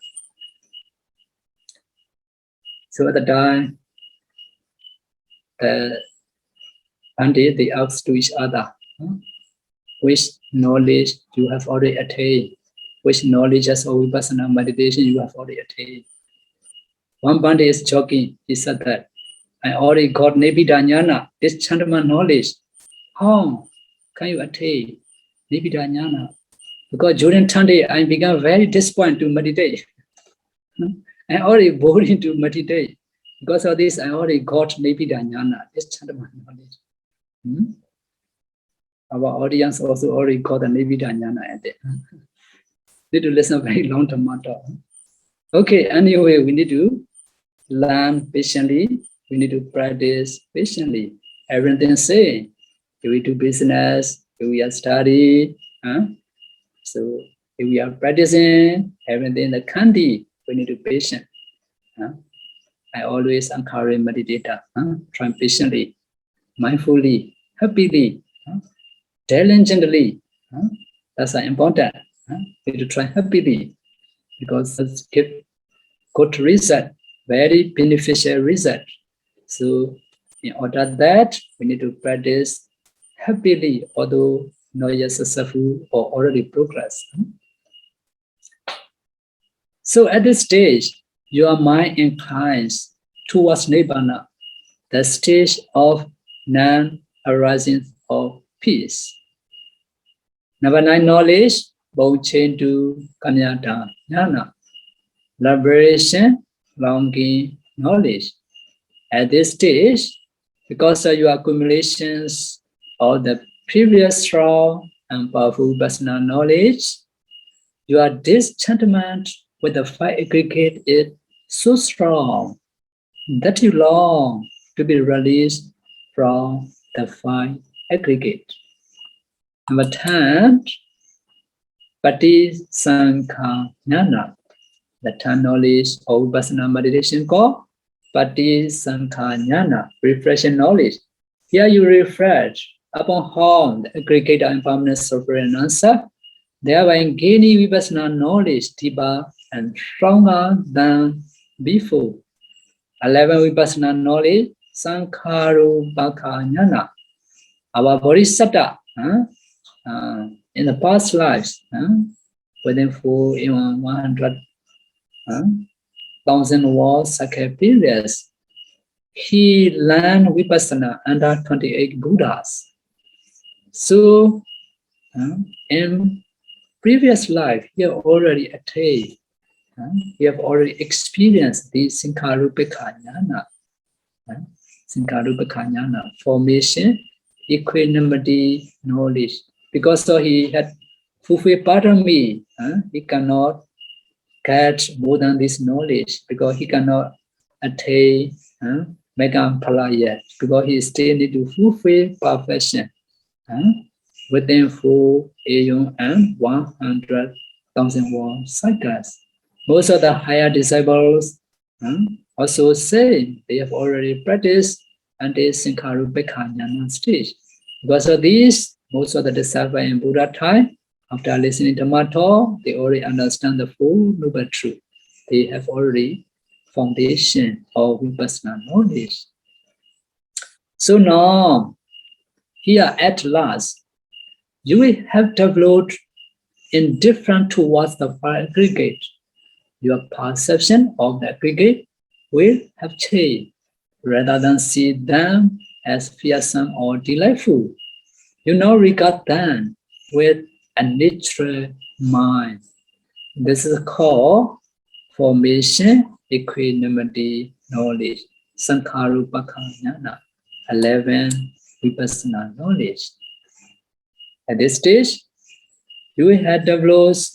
So at the time, they asked to each other, which knowledge you have already attained, which knowledge of Vipassana meditation you have already attained. One Bhante is joking, he said that, I already got Nibbāna Jnana, this Chandama knowledge. How can you attain Nibbāna Jnana? Because during 10 days, I began very disappointed to meditate. I already boring to meditate. Because of this, I already got Nibbāna Jnana, this Chandama knowledge. Our audience also already got the Nibbāna Jnana at it. Need to listen very long to matter. Okay, anyway, we need to learn patiently. We need to practice patiently. Everything say, if we do business, if we are study, so if we are practicing, everything the candy, we need to be patient. I always encourage meditator, try patiently, mindfully, happily, diligently. That's important. We need to try happily because it's give good result, very beneficial result. So in order that, we need to practice happily, although not yet successful or already progress. So at this stage, your mind inclines towards Nibbāna, the stage of non-arising of peace. Number 9, knowledge, both chain to Kamyata Jnana, liberation, longing, knowledge. At this stage, because of your accumulations of the previous strong and powerful personal knowledge, your disenchantment with the five aggregate is so strong that you long to be released from the five aggregate. Number 10, Pati-saṅkha-jnana, the 10 knowledge of Vipassana meditation called Pati-saṅkha-jnana, refreshing knowledge. Here you refresh upon how the aggregate and impermanent sovereign answer, thereby gaining Vipassana knowledge deeper and stronger than before. 11 Vipassana knowledge, Saṅkhārūpaka-jnana, our bodhisattva in the past lives, within 100,000 worlds cycle periods, he learned Vipassana under 28 Buddhas. So, in previous life, he have already attained, he have already experienced the Saṅkhārūpaka-jnana, formation, equanimity, knowledge. Because so he had fulfilled parami, he cannot get more than this knowledge because he cannot attain Meghamphala yet, because he still need to fulfill perfection within 4 aeon and 100,000 world cycles. Most of the higher disciples also say they have already practiced until Saṅkhārūpaka-jnana stage. Because of this, most of the disciples in Buddha time, after listening to Dhamma talk, they already understand the full noble truth. They have already foundation of Vipassana knowledge. So now, here at last, you will have developed indifferent towards the five aggregate. Your perception of the aggregate will have changed. Rather than see them as fearsome or delightful, you now regard them with a natural mind. This is called formation, equanimity, knowledge, Saṅkhārūpaka-jnana, 11 Vipassana knowledge. At this stage, you have developed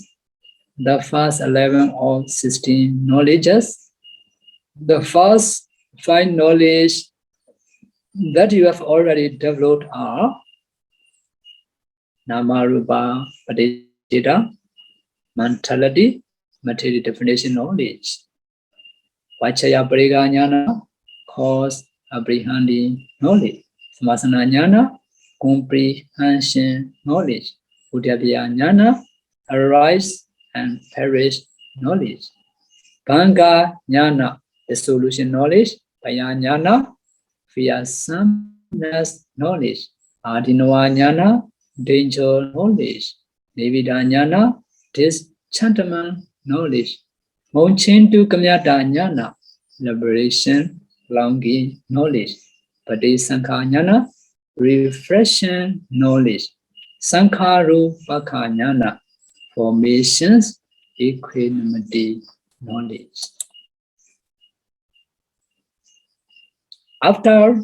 the first 11 or 16 knowledges. The first 5 knowledge that you have already developed are Nama-rūpa Paticca, mentality, material definition knowledge. Vācaya-parigga-jnana, cause apprehending knowledge. Sammasana-jnana, comprehension knowledge. Uddiyābaya-jnana, arise and perish knowledge. Bhanga-jnana, dissolution knowledge. Paya-jnana, fearsomeness knowledge. Adinava-jnana, danger knowledge. Nibbāna-jnana, disenchantment knowledge. Monchintu Kamyata-jnana, liberation, longing knowledge. Pati-saṅkha-jnana, refreshing knowledge. Saṅkhārūpaka-jnana, formations, equanimity knowledge. After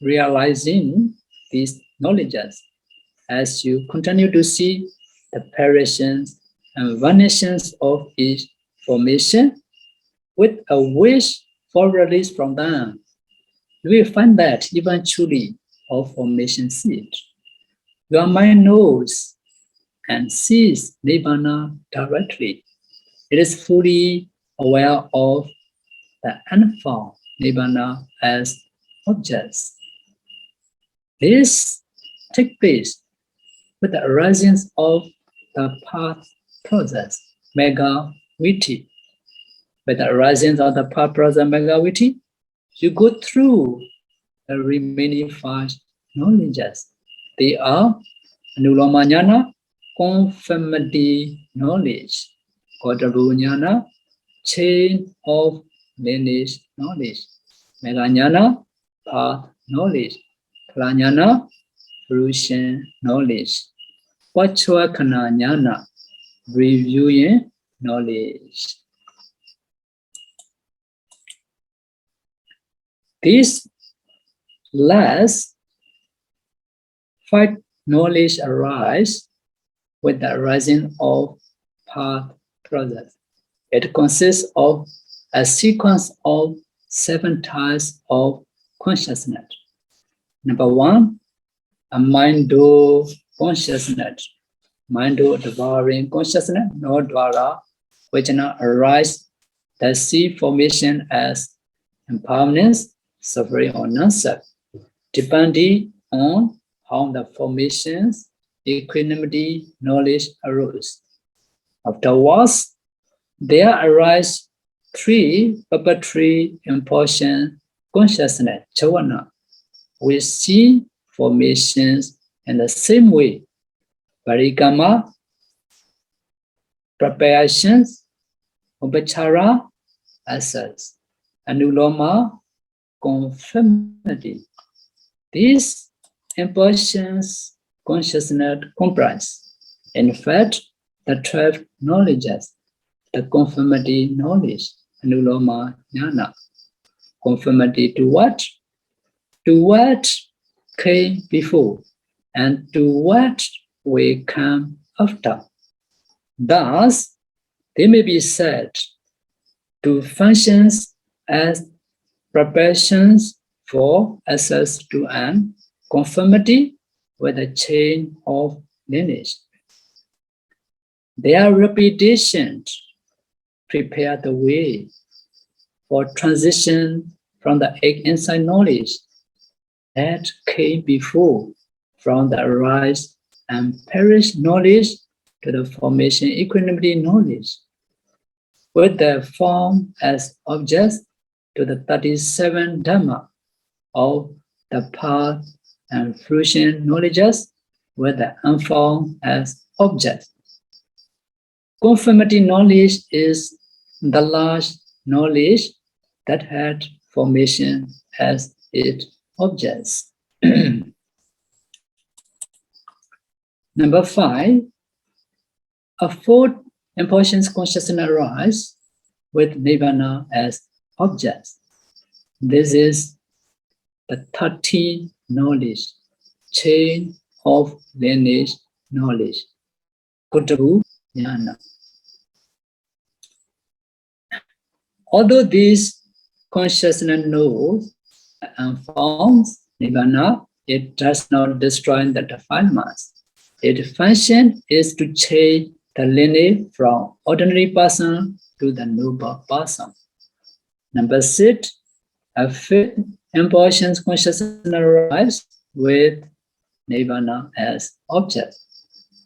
realizing these knowledges, as you continue to see the apparitions and vanishes of each formation with a wish for release from them, you will find that eventually all formation cease. Your mind knows and sees Nibbāna directly. It is fully aware of the unfound Nibbāna as objects. This takes place with the arising of the path process, Megha-viti. With the arising of the path process, Megha-viti, you go through the remaining 5 knowledges. They are Anuloma-jnana, conformity knowledge. Kotaru-jnana, chain of lineage knowledge. Megajnana, path knowledge. Phalajnana, fruition knowledge. Pachwakana jnana, reviewing knowledge. These last 5 knowledge arise with the arising of path process. It consists of a sequence of 7 types of consciousness. Number 1, a mind-do consciousness. Mind-do devouring consciousness, no dwara, which now arise the seed formation as impermanence, suffering or non-self, depending on how the formations, equanimity, knowledge arose. Afterwards, there arise 3 preparatory impulsion consciousness, chavana, which see formations in the same way. Parikama, preparations, upachara, assets, anuloma, conformity. These impulsions consciousness comprise, in fact, the 12 knowledges, the conformity knowledge, anuloma jnana. Conformity to what? To what came before, and to what will come after. Thus, they may be said to function as preparations for access to an conformity with a chain of lineage. Their repetition prepare the way for transition from the inside knowledge that came before, from the arise and perish knowledge to the formation equanimity knowledge, with the form as objects to the 37 Dhamma of the path and fruition knowledges, with the unformed as objects. Conformity knowledge is the large knowledge that had formation as its objects. Number 5, a 4th impulsion consciousness arises with Nibbāna as objects. This is the 13th knowledge, chain of lineage knowledge, Kuttabu Jnana. Although this consciousness knows and forms Nibbāna, it does not destroy the defilements. Its function is to change the lineage from ordinary person to the noble person. Number 6, a 5th impulsion consciousness arises with Nibbāna as object.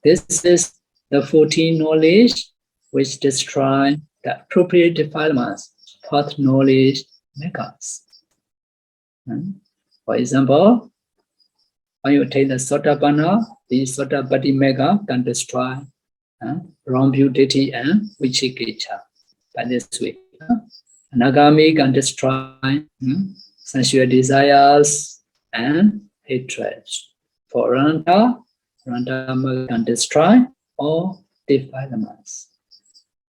This is the 14th knowledge which destroys the appropriate defilements, path knowledge makers. For example, when you take the Ānāpāna, the Sotapatti mega can destroy wrong beauty and Vicikiccha by this way. Anagami can destroy sensual desires and hatred. For Ranta can destroy all defilements.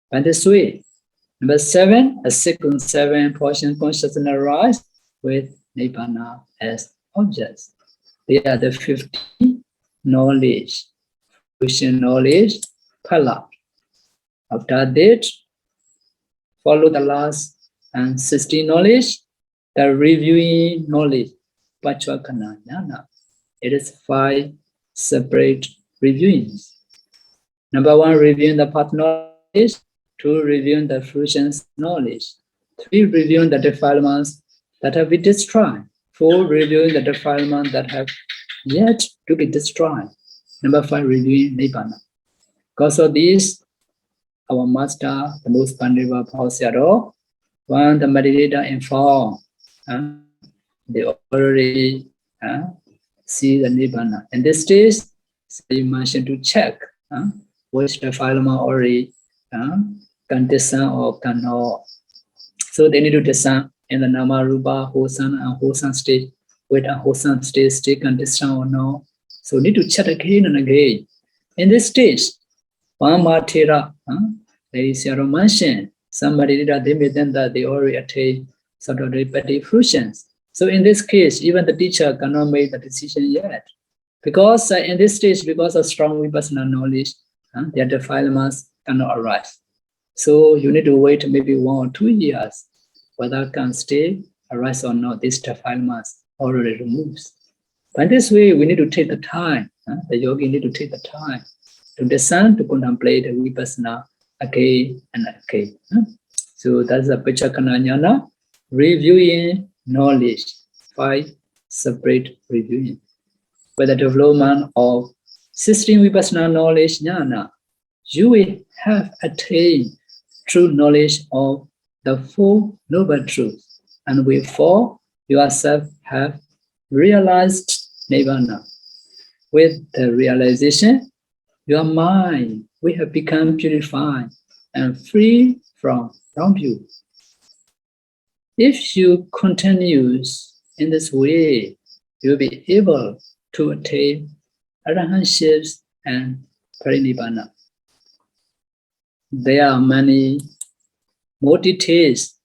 By this way, number 7, a second 7 portion consciousness arises with Nibbāna as objects. They are the 50 knowledge, fruition knowledge, phala. After that, follow the last and 60 knowledge, the reviewing knowledge, Pachwakana jnana. It is 5 separate reviewings. Number 1, reviewing the path knowledge. 2, reviewing the fruition knowledge. 3, reviewing the defilements that have been destroyed. 4, reviewing the defilements that have yet to be destroyed. Number 5, reviewing Nibbāna. Because of this, our master, the most Pandita Pausaro, when the meditator informed, they already see the Nibbāna. In this stage, so you mentioned to check which defilement already can discern or cannot. So they need to discern in the Nama Rūpa, wholesome and wholesome state, with a wholesome state can discern or no. So need to check again and again. In this stage, one Matera, there is a mention, somebody that they made them that they already attained sort of repetitive fruitions. So in this case, even the teacher cannot make the decision yet. Because in this stage, because of strong vipassana knowledge, their defilements cannot arise. So you need to wait maybe 1 or 2 years, whether it can stay, arise or not, this defilements already removes. By this way, we need to take the time, the yogi need to take the time to discern, to contemplate the vipassana again and again. So that's a Vichakkhana Jnana, reviewing knowledge, 5 separate reviewing. With the development of 16 vipassana knowledge jnana, you will have attained true knowledge of the 4 noble truths, and with 4 yourself have realized Nibbāna. With the realization, your mind will have become purified and free from wrongdoing. If you continue in this way, you'll be able to attain arahantship and parinibbana. There are many more details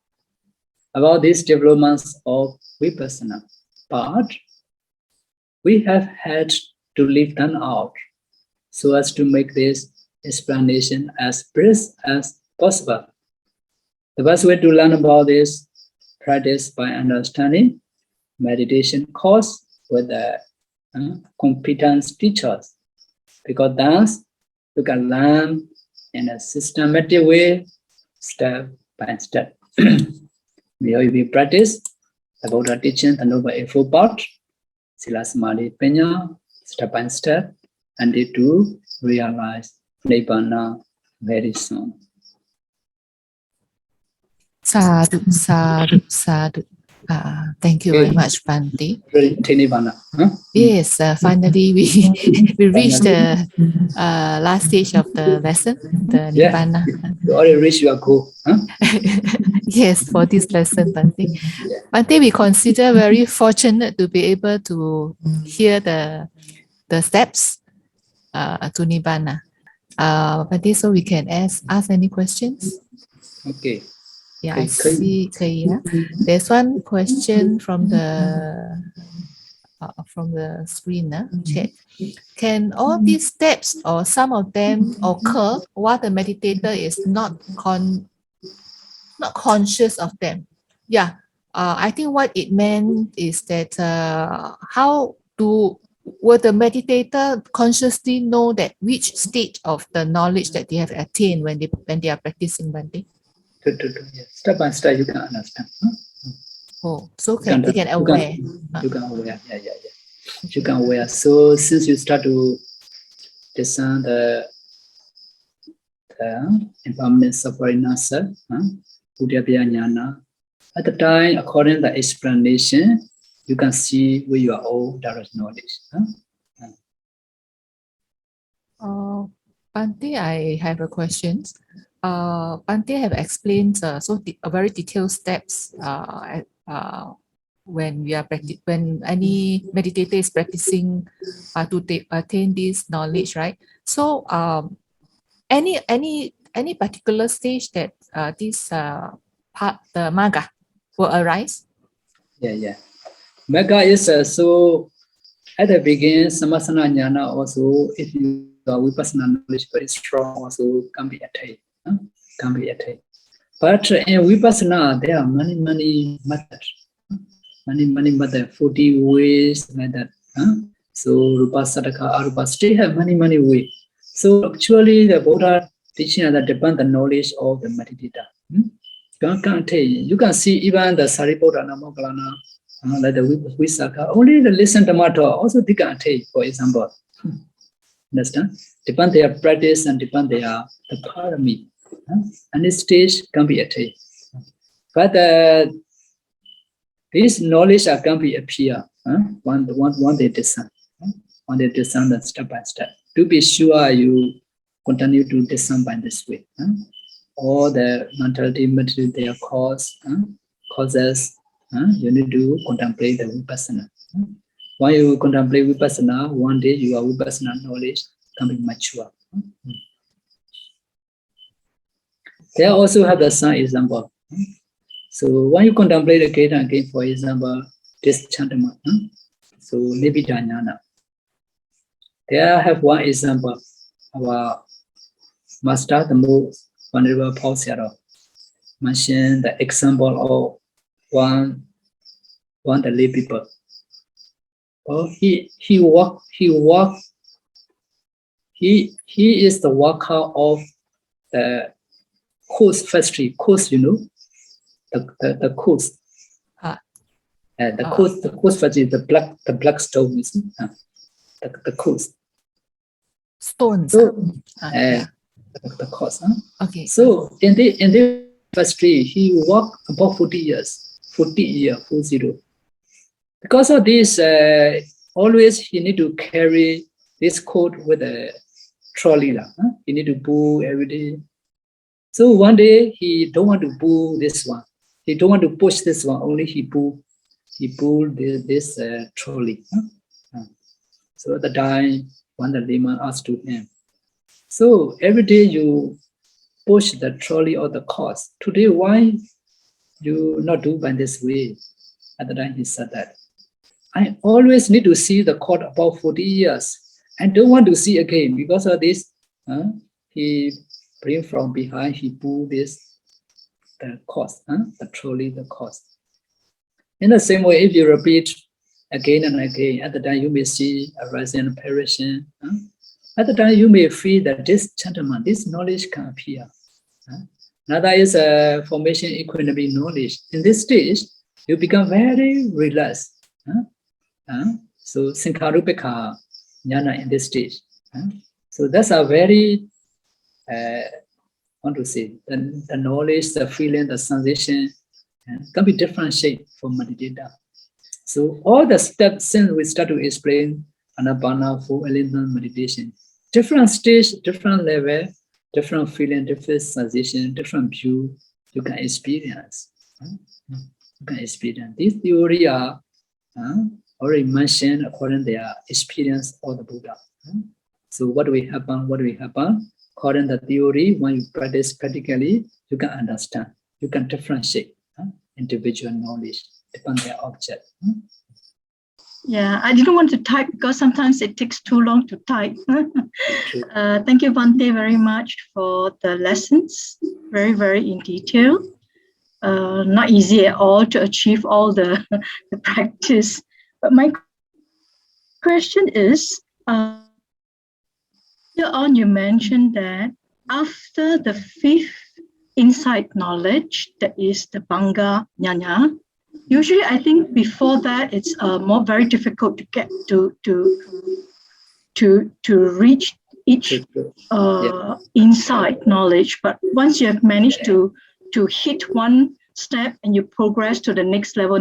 about these developments of vipassana, but we have had to leave them out so as to make this explanation as brief as possible. The best way to learn about this practice by understanding meditation course with the competent teachers, because thus you can learn in a systematic way, step by step. We practice the Buddha teaching, the Noble Eightfold Path, Sila Samadhi Panya, step by step, and they do realize Nibbāna very soon. Sadhu, sadhu, sadhu. Thank you very much, Bhante. Yes, finally we reached the last stage of the lesson, the Nibbāna. You already reached your goal. Yes, for this lesson, Bhante. Bhante, we consider very fortunate to be able to hear the steps to Nibbāna. Bhante, so we can ask any questions? Okay. Yeah, I see. There's one question from the screen. Check. Can all these steps or some of them occur while the meditator is not conscious of them? Yeah. I think what it meant is that will the meditator consciously know that which stage of the knowledge that they have attained when they are practicing Bhante? Step by step, you can understand. Oh, so they can aware. You can aware, yeah. You can aware. So since you start to discern the impermanence of Origination, Uddiyabhya Jnana, at the time, according to the explanation, you can see with your own direct knowledge. Bhante, I have a question. Bhante have explained very detailed steps when any meditator is practicing to attain this knowledge, right? So any particular stage that this part, the Magga, will arise? Yeah. Magga is so at the beginning, Samasana Jnana also, if you are vipassana knowledge very strong, also can be attained. But in vipassana, there are many methods. Many methods, 40 ways like that. So Rūpa, Sattaka, Arupa still have many ways. So actually the Buddha teaching that depend the knowledge of the meditator. You can see even the Sariputta Namokalana, like the Visakha, only the listen to Dhamma also they can take, for example. Understand? Depend their practice and depend their the parami. And this stage can be attained. But this knowledge can be appear one they discern. One they discern that step by step. To be sure you continue to discern by this way. all the mentality, material, their causes, you need to contemplate the Vipassana. When you contemplate Vipassana, one day your Vipassana knowledge can be mature. They also have the some example. So when you contemplate again and again, for example, disenchantment, so Nibbāna. There I have one example. Our master, the most Venerable Pa-Auk, mentioned the example of one the lay people. Oh, he is the worker of the coast factory. Coast, you know, the coast. The coast factory, the black stone, you see, the coast. Stones. So, Yeah. the coast. Okay. So in the factory, he worked about 40 years. 40. Because of this, always he need to carry this coat with a trolley. He need to pull every day. So one day he don't want to pull this one. He don't want to push this one. Only he pulled this trolley. So at the time, when the layman asked to him, so every day you push the trolley or the cart. Today, why you not do by this way? At the time he said that, I always need to see the cart about 40 years. I don't want to see again because of this. He bring from behind, he pull this, the cart, the trolley, the cart. In the same way, if you repeat again and again, at the time you may see a rising and perishing. At the time you may feel that this gentleman, this knowledge can appear. Another is a formation equanimity knowledge. In this stage, you become very relaxed. So Sankharupeka jnana in this stage. So that's a very, want to say, the knowledge, the feeling, the sensation can be different shape for meditator. So all the steps, since we start to explain Ānāpāna, 4 element meditation, different stage, different level, different feeling, different sensation, different view, you can experience. You can experience. These theories are already mentioned according to their experience of the Buddha. So what will happen? According to the theory, when you practice practically, you can understand. You can differentiate individual knowledge depending on their object. Yeah, I didn't want to type because sometimes it takes too long to type. Thank you, Bhante, very much for the lessons. Very, very in detail. Not easy at all to achieve all the practice. But my question is, earlier on you mentioned that after the 5th insight knowledge, that is the Banga Jnana, usually I think before that it's very difficult to get to reach each insight knowledge. But once you have managed to hit one step and you progress to the next level.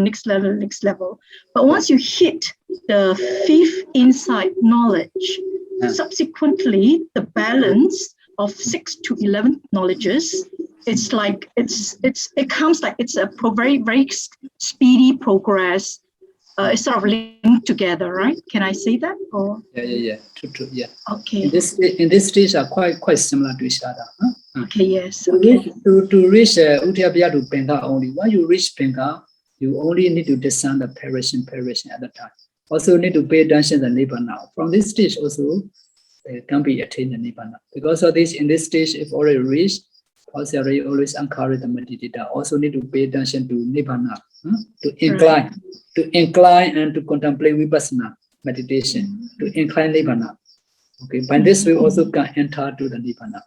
But once you hit the 5th insight knowledge, subsequently the balance of 6 to 11 knowledges, it's like it comes like it's a very, very speedy progress. It's sort of linked together, right? Can I say that? Or True. Yeah. Okay. In this stage are quite similar to each other. Okay. Yes. To reach Uddiyabhya to Penga only. When you reach Penga, you only need to discern the perishing at the time. Also need to pay attention to the Nibbāna. From this stage also, can be attained the Nibbāna. Because of this, in this stage, if already reached, also always encourage the meditator. Also need to pay attention to Nibbāna, to incline and to contemplate Vipassana meditation, to incline Nibbāna. Okay, by this we also can enter to the Nibbāna.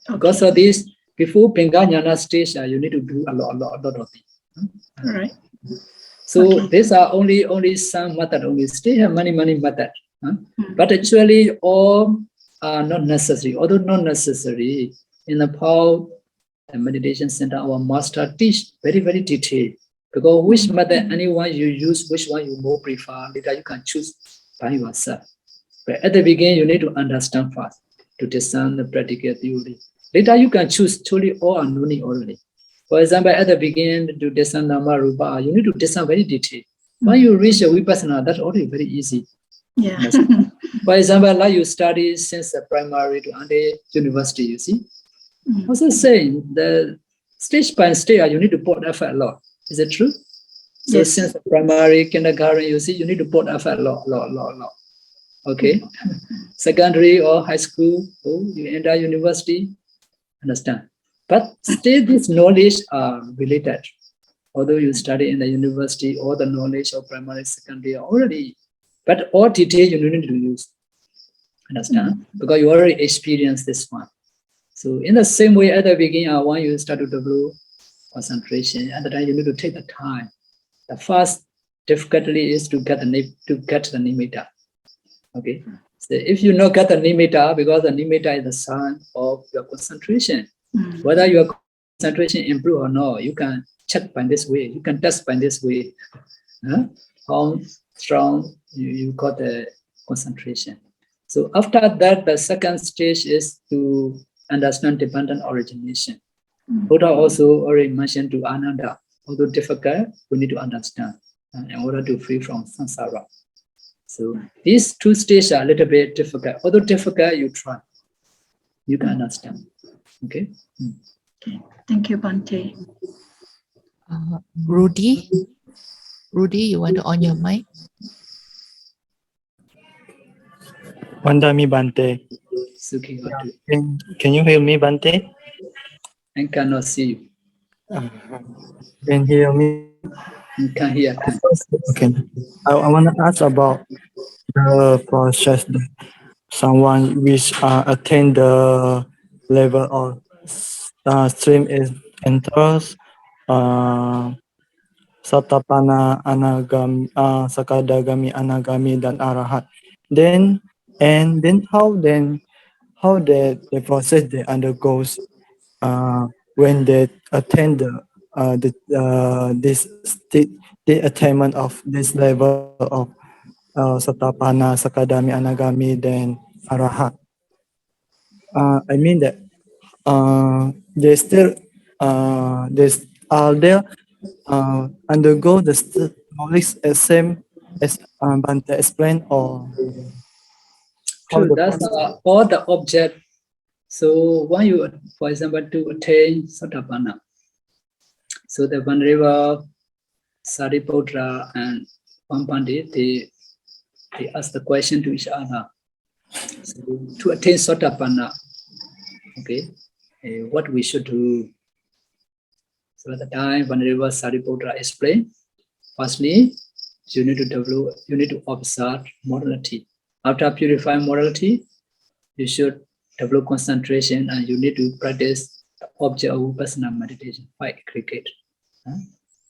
Because of this, before Penga Jnana stage, you need to do a lot of things. Right. So these are only some method. Only still have many methods. But actually, all are not necessary. Although not necessary, in the Pa-Auk meditation center, our master teach very, very detailed. Because which method anyone you use, which one you more prefer, later you can choose by yourself. But at the beginning, you need to understand first to discern the practical theory. Later you can choose truly or no need already. For example, at the beginning to discern Dhamma, Rūpa, you need to discern very detailed. When you reach a Vipassana, that's already very easy. Yeah. For example, like you study since the primary to under university, you see. Also saying the stage by stage, you need to put effort a lot. Is it true? So Yes. since the primary, kindergarten, you see, you need to put effort a lot. Okay. Secondary or high school, you enter university, understand. But still this knowledge are related. Although you study in the university, all the knowledge of primary, secondary are already, but all detail you need to use. Understand? Because you already experienced this one. So in the same way, at the beginning, when you start to develop concentration, at the time you need to take the time. The first difficulty is to get the nimitta. Okay. So if you not get the nimitta, because the nimitta is the sign of your concentration, whether your concentration improve or not, you can check by this way. You can test by this way. How strong you got the concentration. So after that, the second stage is to understand dependent origination. Buddha also already mentioned to Ananda, although difficult, we need to understand in order to free from samsara. So these two stages are a little bit difficult. Although difficult, you try. You can understand. Okay. Okay. Thank you, Bhante. Rudy, you want to on your mic? Vandami Bhante. Sukhi Vatu. Can you hear me, Bhante? I cannot see you. Can you hear me? You can hear. Okay. I want to ask about the process that someone which attain the level of stream is enters Satapana, Anagami, Sakadagami, Anagami, dan Arahat. Then how the process they undergoes when they attain the attainment of this level of Satapana, Sakadami, Anagami, then Arahat. I mean that they still they undergo the knowledge as same as Bhante explained, or how True, the that's process? all the object. So when you, for example, to attain Satapana, so the Venerable Sariputra and one Pandit, they ask the question to each other. So to attain Satapana, okay, what we should do. So at the time, Venerable Sariputra explained, firstly, you need to observe morality. After purifying morality, you should develop concentration and you need to practice the object of Vipassana meditation, 5 aggregate.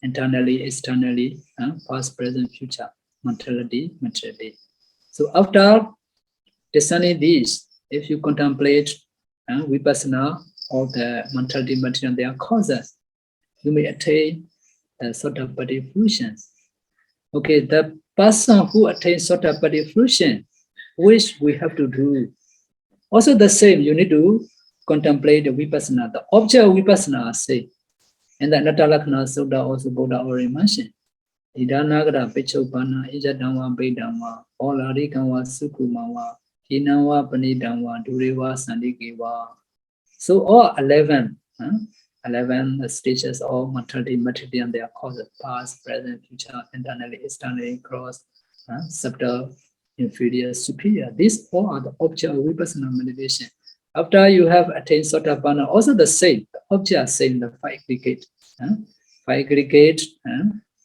Internally, externally, past, present, future, materiality. So after discerning these, if you contemplate Vipassana or the mentality, material, their causes, you may attain the Sotapaddi fruitions. Okay, the person who attains Sotapaddi fruition, which we have to do. Also the same, you need to contemplate the Vipassana. The object of Vipassana, say, and the Anattalakkana Sutta also Buddha already mentioned. Idanagara Pichopana, Ijadamwa Bedamwa, Olarikawa Sukumawa, Hinawa Panidamwa, Durewa Sandikewa. So all 11 stages of mentality, material, and their causes, past, present, future, internally, externally, cross, subtle, inferior, superior. These all are the object of Vipassana meditation. After you have attained Sotapanna, also the same, the object is same, the 5 aggregate. 5 aggregate,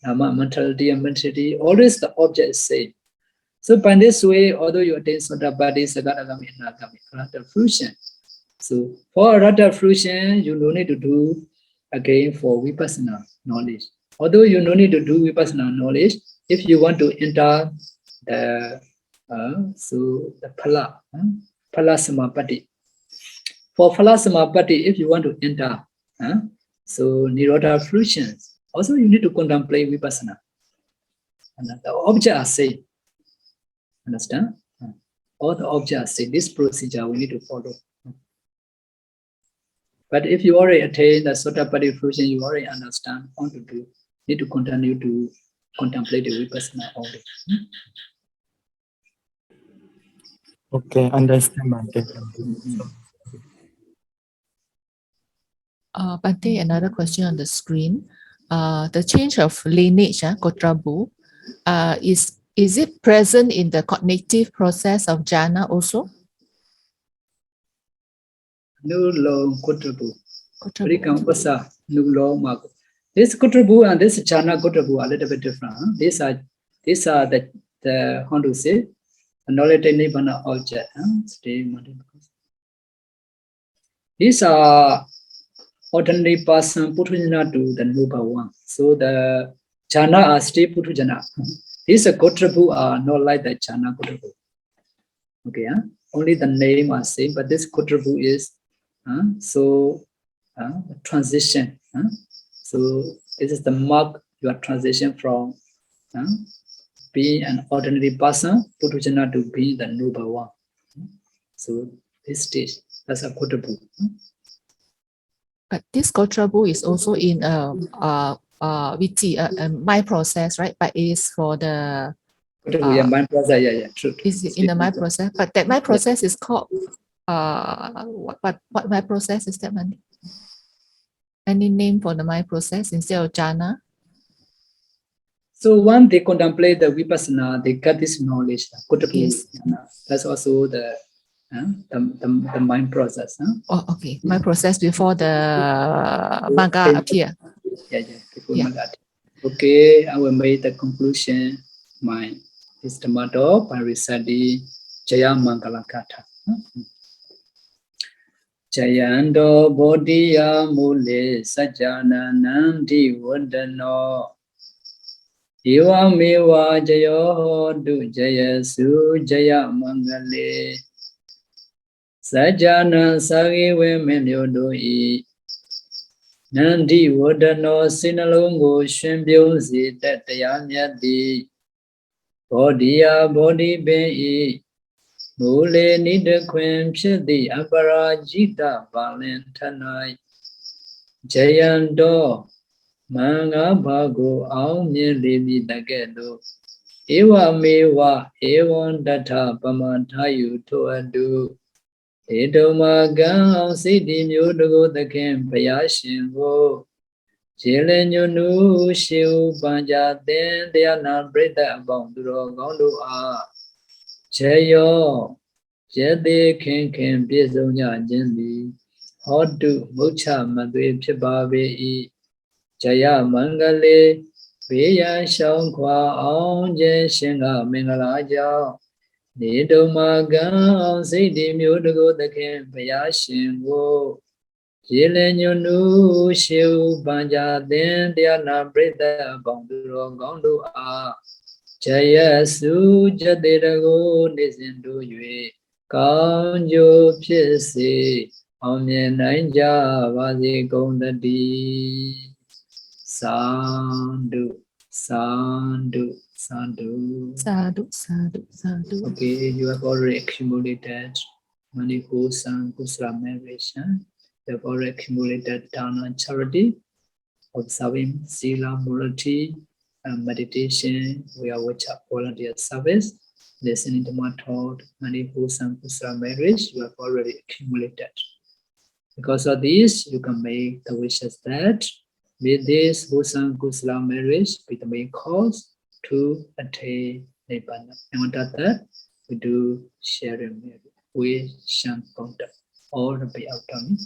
mentality and mentality, always the object is same. So by this way, although you attain Sotapaddi, Sakadagami, Anagami, Arahata fruition. So for Arahata fruition, you don't need to do again for Vipassana knowledge. Although you don't need to do Vipassana knowledge, if you want to enter the the Phala Samapatti. For Phala Samapatti, if you want to enter, so Nirodha fruitions, also you need to contemplate Vipassana. And the object are same. Understand? All the objects say this procedure we need to follow. But if you already attain the Sotapaddi fruition, you already understand how to do. Need to continue to contemplate the Vipassana only. Okay, understand, Bhante. Bhante, another question on the screen. The change of lineage, Kotrabu, is it present in the cognitive process of jhana also? No long Kotrabu. Kotrabu. No long Mako. This Kotrabu and this jhana Kotrabu are a little bit different. Huh? These are the how to say knowledge Nibbāna object. These are ordinary person Putujana to the Rūpa one. So the jhana are still Putujana. These Kotrabu are not like the jhana Kotrabu. Okay, only the name are same, but this Kotrabu is transition. So this is the mark your transition from being an ordinary person, Putujana, to being the Rūpa one. So this stage, that's a Kotrabu. But this Kotrabu is also in mind process, right? But it is for the mind process, true. Is in the mind process, but that mind process is called what mind process is that, Bhante? Any name for the mind process instead of jhana? So when they contemplate the Vipassana, they get this knowledge. Yes. That's also the mind process. Oh, okay. Mind process before the Magga appear. Before Magga. Okay, I will make the conclusion. My is the motto by reciting Jaya Mangala Katha. Jayando Bodhiya Mule Sajjana Nandi Vadano Eva Mewa Jayo Du Jaya Su Jaya Mangale Sajjana Sagi Vemelyo Doi Nandi Vadano Sinalungo Shembyo Zita Tayamyati Bodhiya Bodhi Be Mule Nida Quem Shadi Aparajita Valentanai Jayando Manga Bhago Aumye Levi Dagedo Ewa Mewa Ewan Data Pamantayu Toadu Edoma Gam Sidi Nyodogo the Kem Payashingo Jelenyu Shiu Banja Den Diana Breda Bonduro Gondo A Jayo Jade Ken Ken Bizonya Jendi Hodu Mucha Madwe Pibabe Jaya Mangale Veya Shankwa Aunje Shinga Mingalaja Nidomaga Sidi Mudugo the Ken Payashingo Jelenyu Shiu Banja Den Diana Breda Bonduro Gondo A Jaya Su Jadirago Nizindu Yue Kanjo Pisi Omye Nanja Vazi Gondadi Sandu Sandu Sandu Sadhu, sadhu, sadhu. Okay, you have already accumulated many good and kusala marriage. You have already accumulated dana charity, observing sila morality, and meditation. We are watching volunteer service, listening to my thought, many good and kusala marriage. You have already accumulated. Because of this, you can make the wishes that with this Bhusan Kusala marriage be the main cause to attain Nibbāna. And on that, we do sharing marriage. We shan't contact all the Pa-Auk tongue.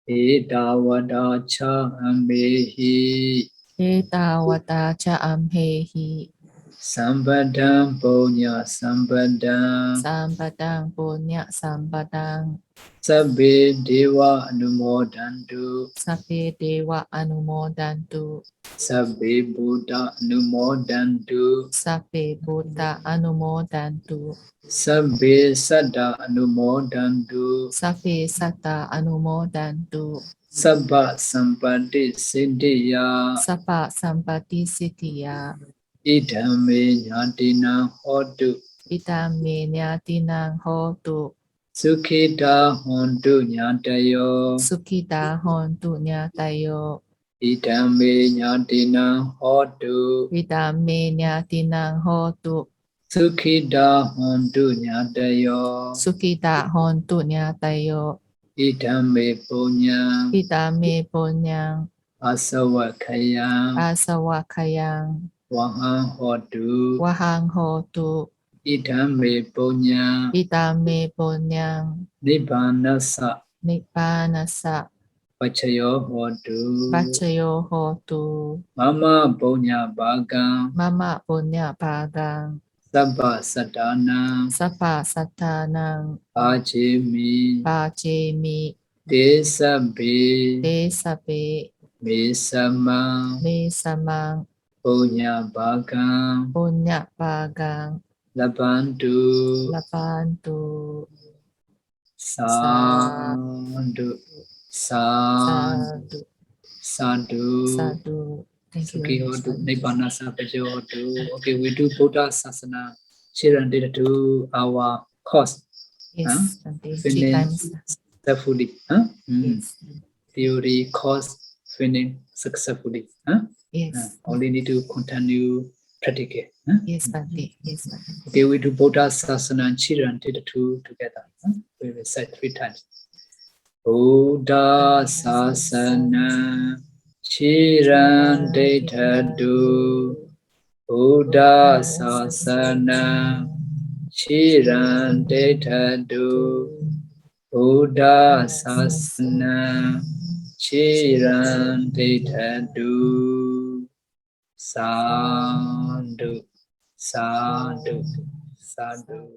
Eta vada cha ambehi Eta wata cha amhehi. Sambadam punya sambadam Sambadang punya sambadang. Sabbe deva anumodantu Sape dewa anumodantu. Sabbe Buddha anumodantu Sape Buddha anumodantu. Sabbe Saddha anumodantu Sape Sata anumodantu. Sabba Sampati Siddhiya Sapa sampati sitiya. Idhame Nyatina Hotu Itame nyatinang hotu. Sukhita hontu nyatayo. Sukhita hontu nyatayo. Idame nyatina hotu. Vidame nyatinang hotu. Sukhita hontu nyatayo. Sukhita hontu nyatayo. Idame punyang. Vidame ponyang. Asawakayang. Asawakayang. Wahang hotu. Wahang hotu. Idame punyang. Vidame ponyang. Nibbānasa. Nibbānasa. Pachayo hotu. Pachayo hotu. Mama punya bhagang. Mama punya bhagang. Sabba satanang. Sapa satanang. Pājimi. Pājimi. Desabe. Desabe. Mesamang. Mesamang. Punya bhagang. Punya bhagang. Labantu. Labantu. Sadhu. Sadhu. Sadhu. Sadhu. Sadhu. Thank you. Sukhi hotu. Nibbāna sapajo hotu. Okay, we do Buddha Sasana. Children did to our course. Yes, Bhante. 3 Finish times. successfully. Yes. Theory course finish successfully. Yes. Only need to continue practice. Yes, Bhante. Yes, Bhante. Okay, we do Buddha Sasana and children did the two together. We will say 3 times. Buddha Sasana Chiran Detadu. Buddha Sasana Chiran Detadu. Buddha Sasana Chiran Detadu. Sadhu. Sadhu. Sadhu.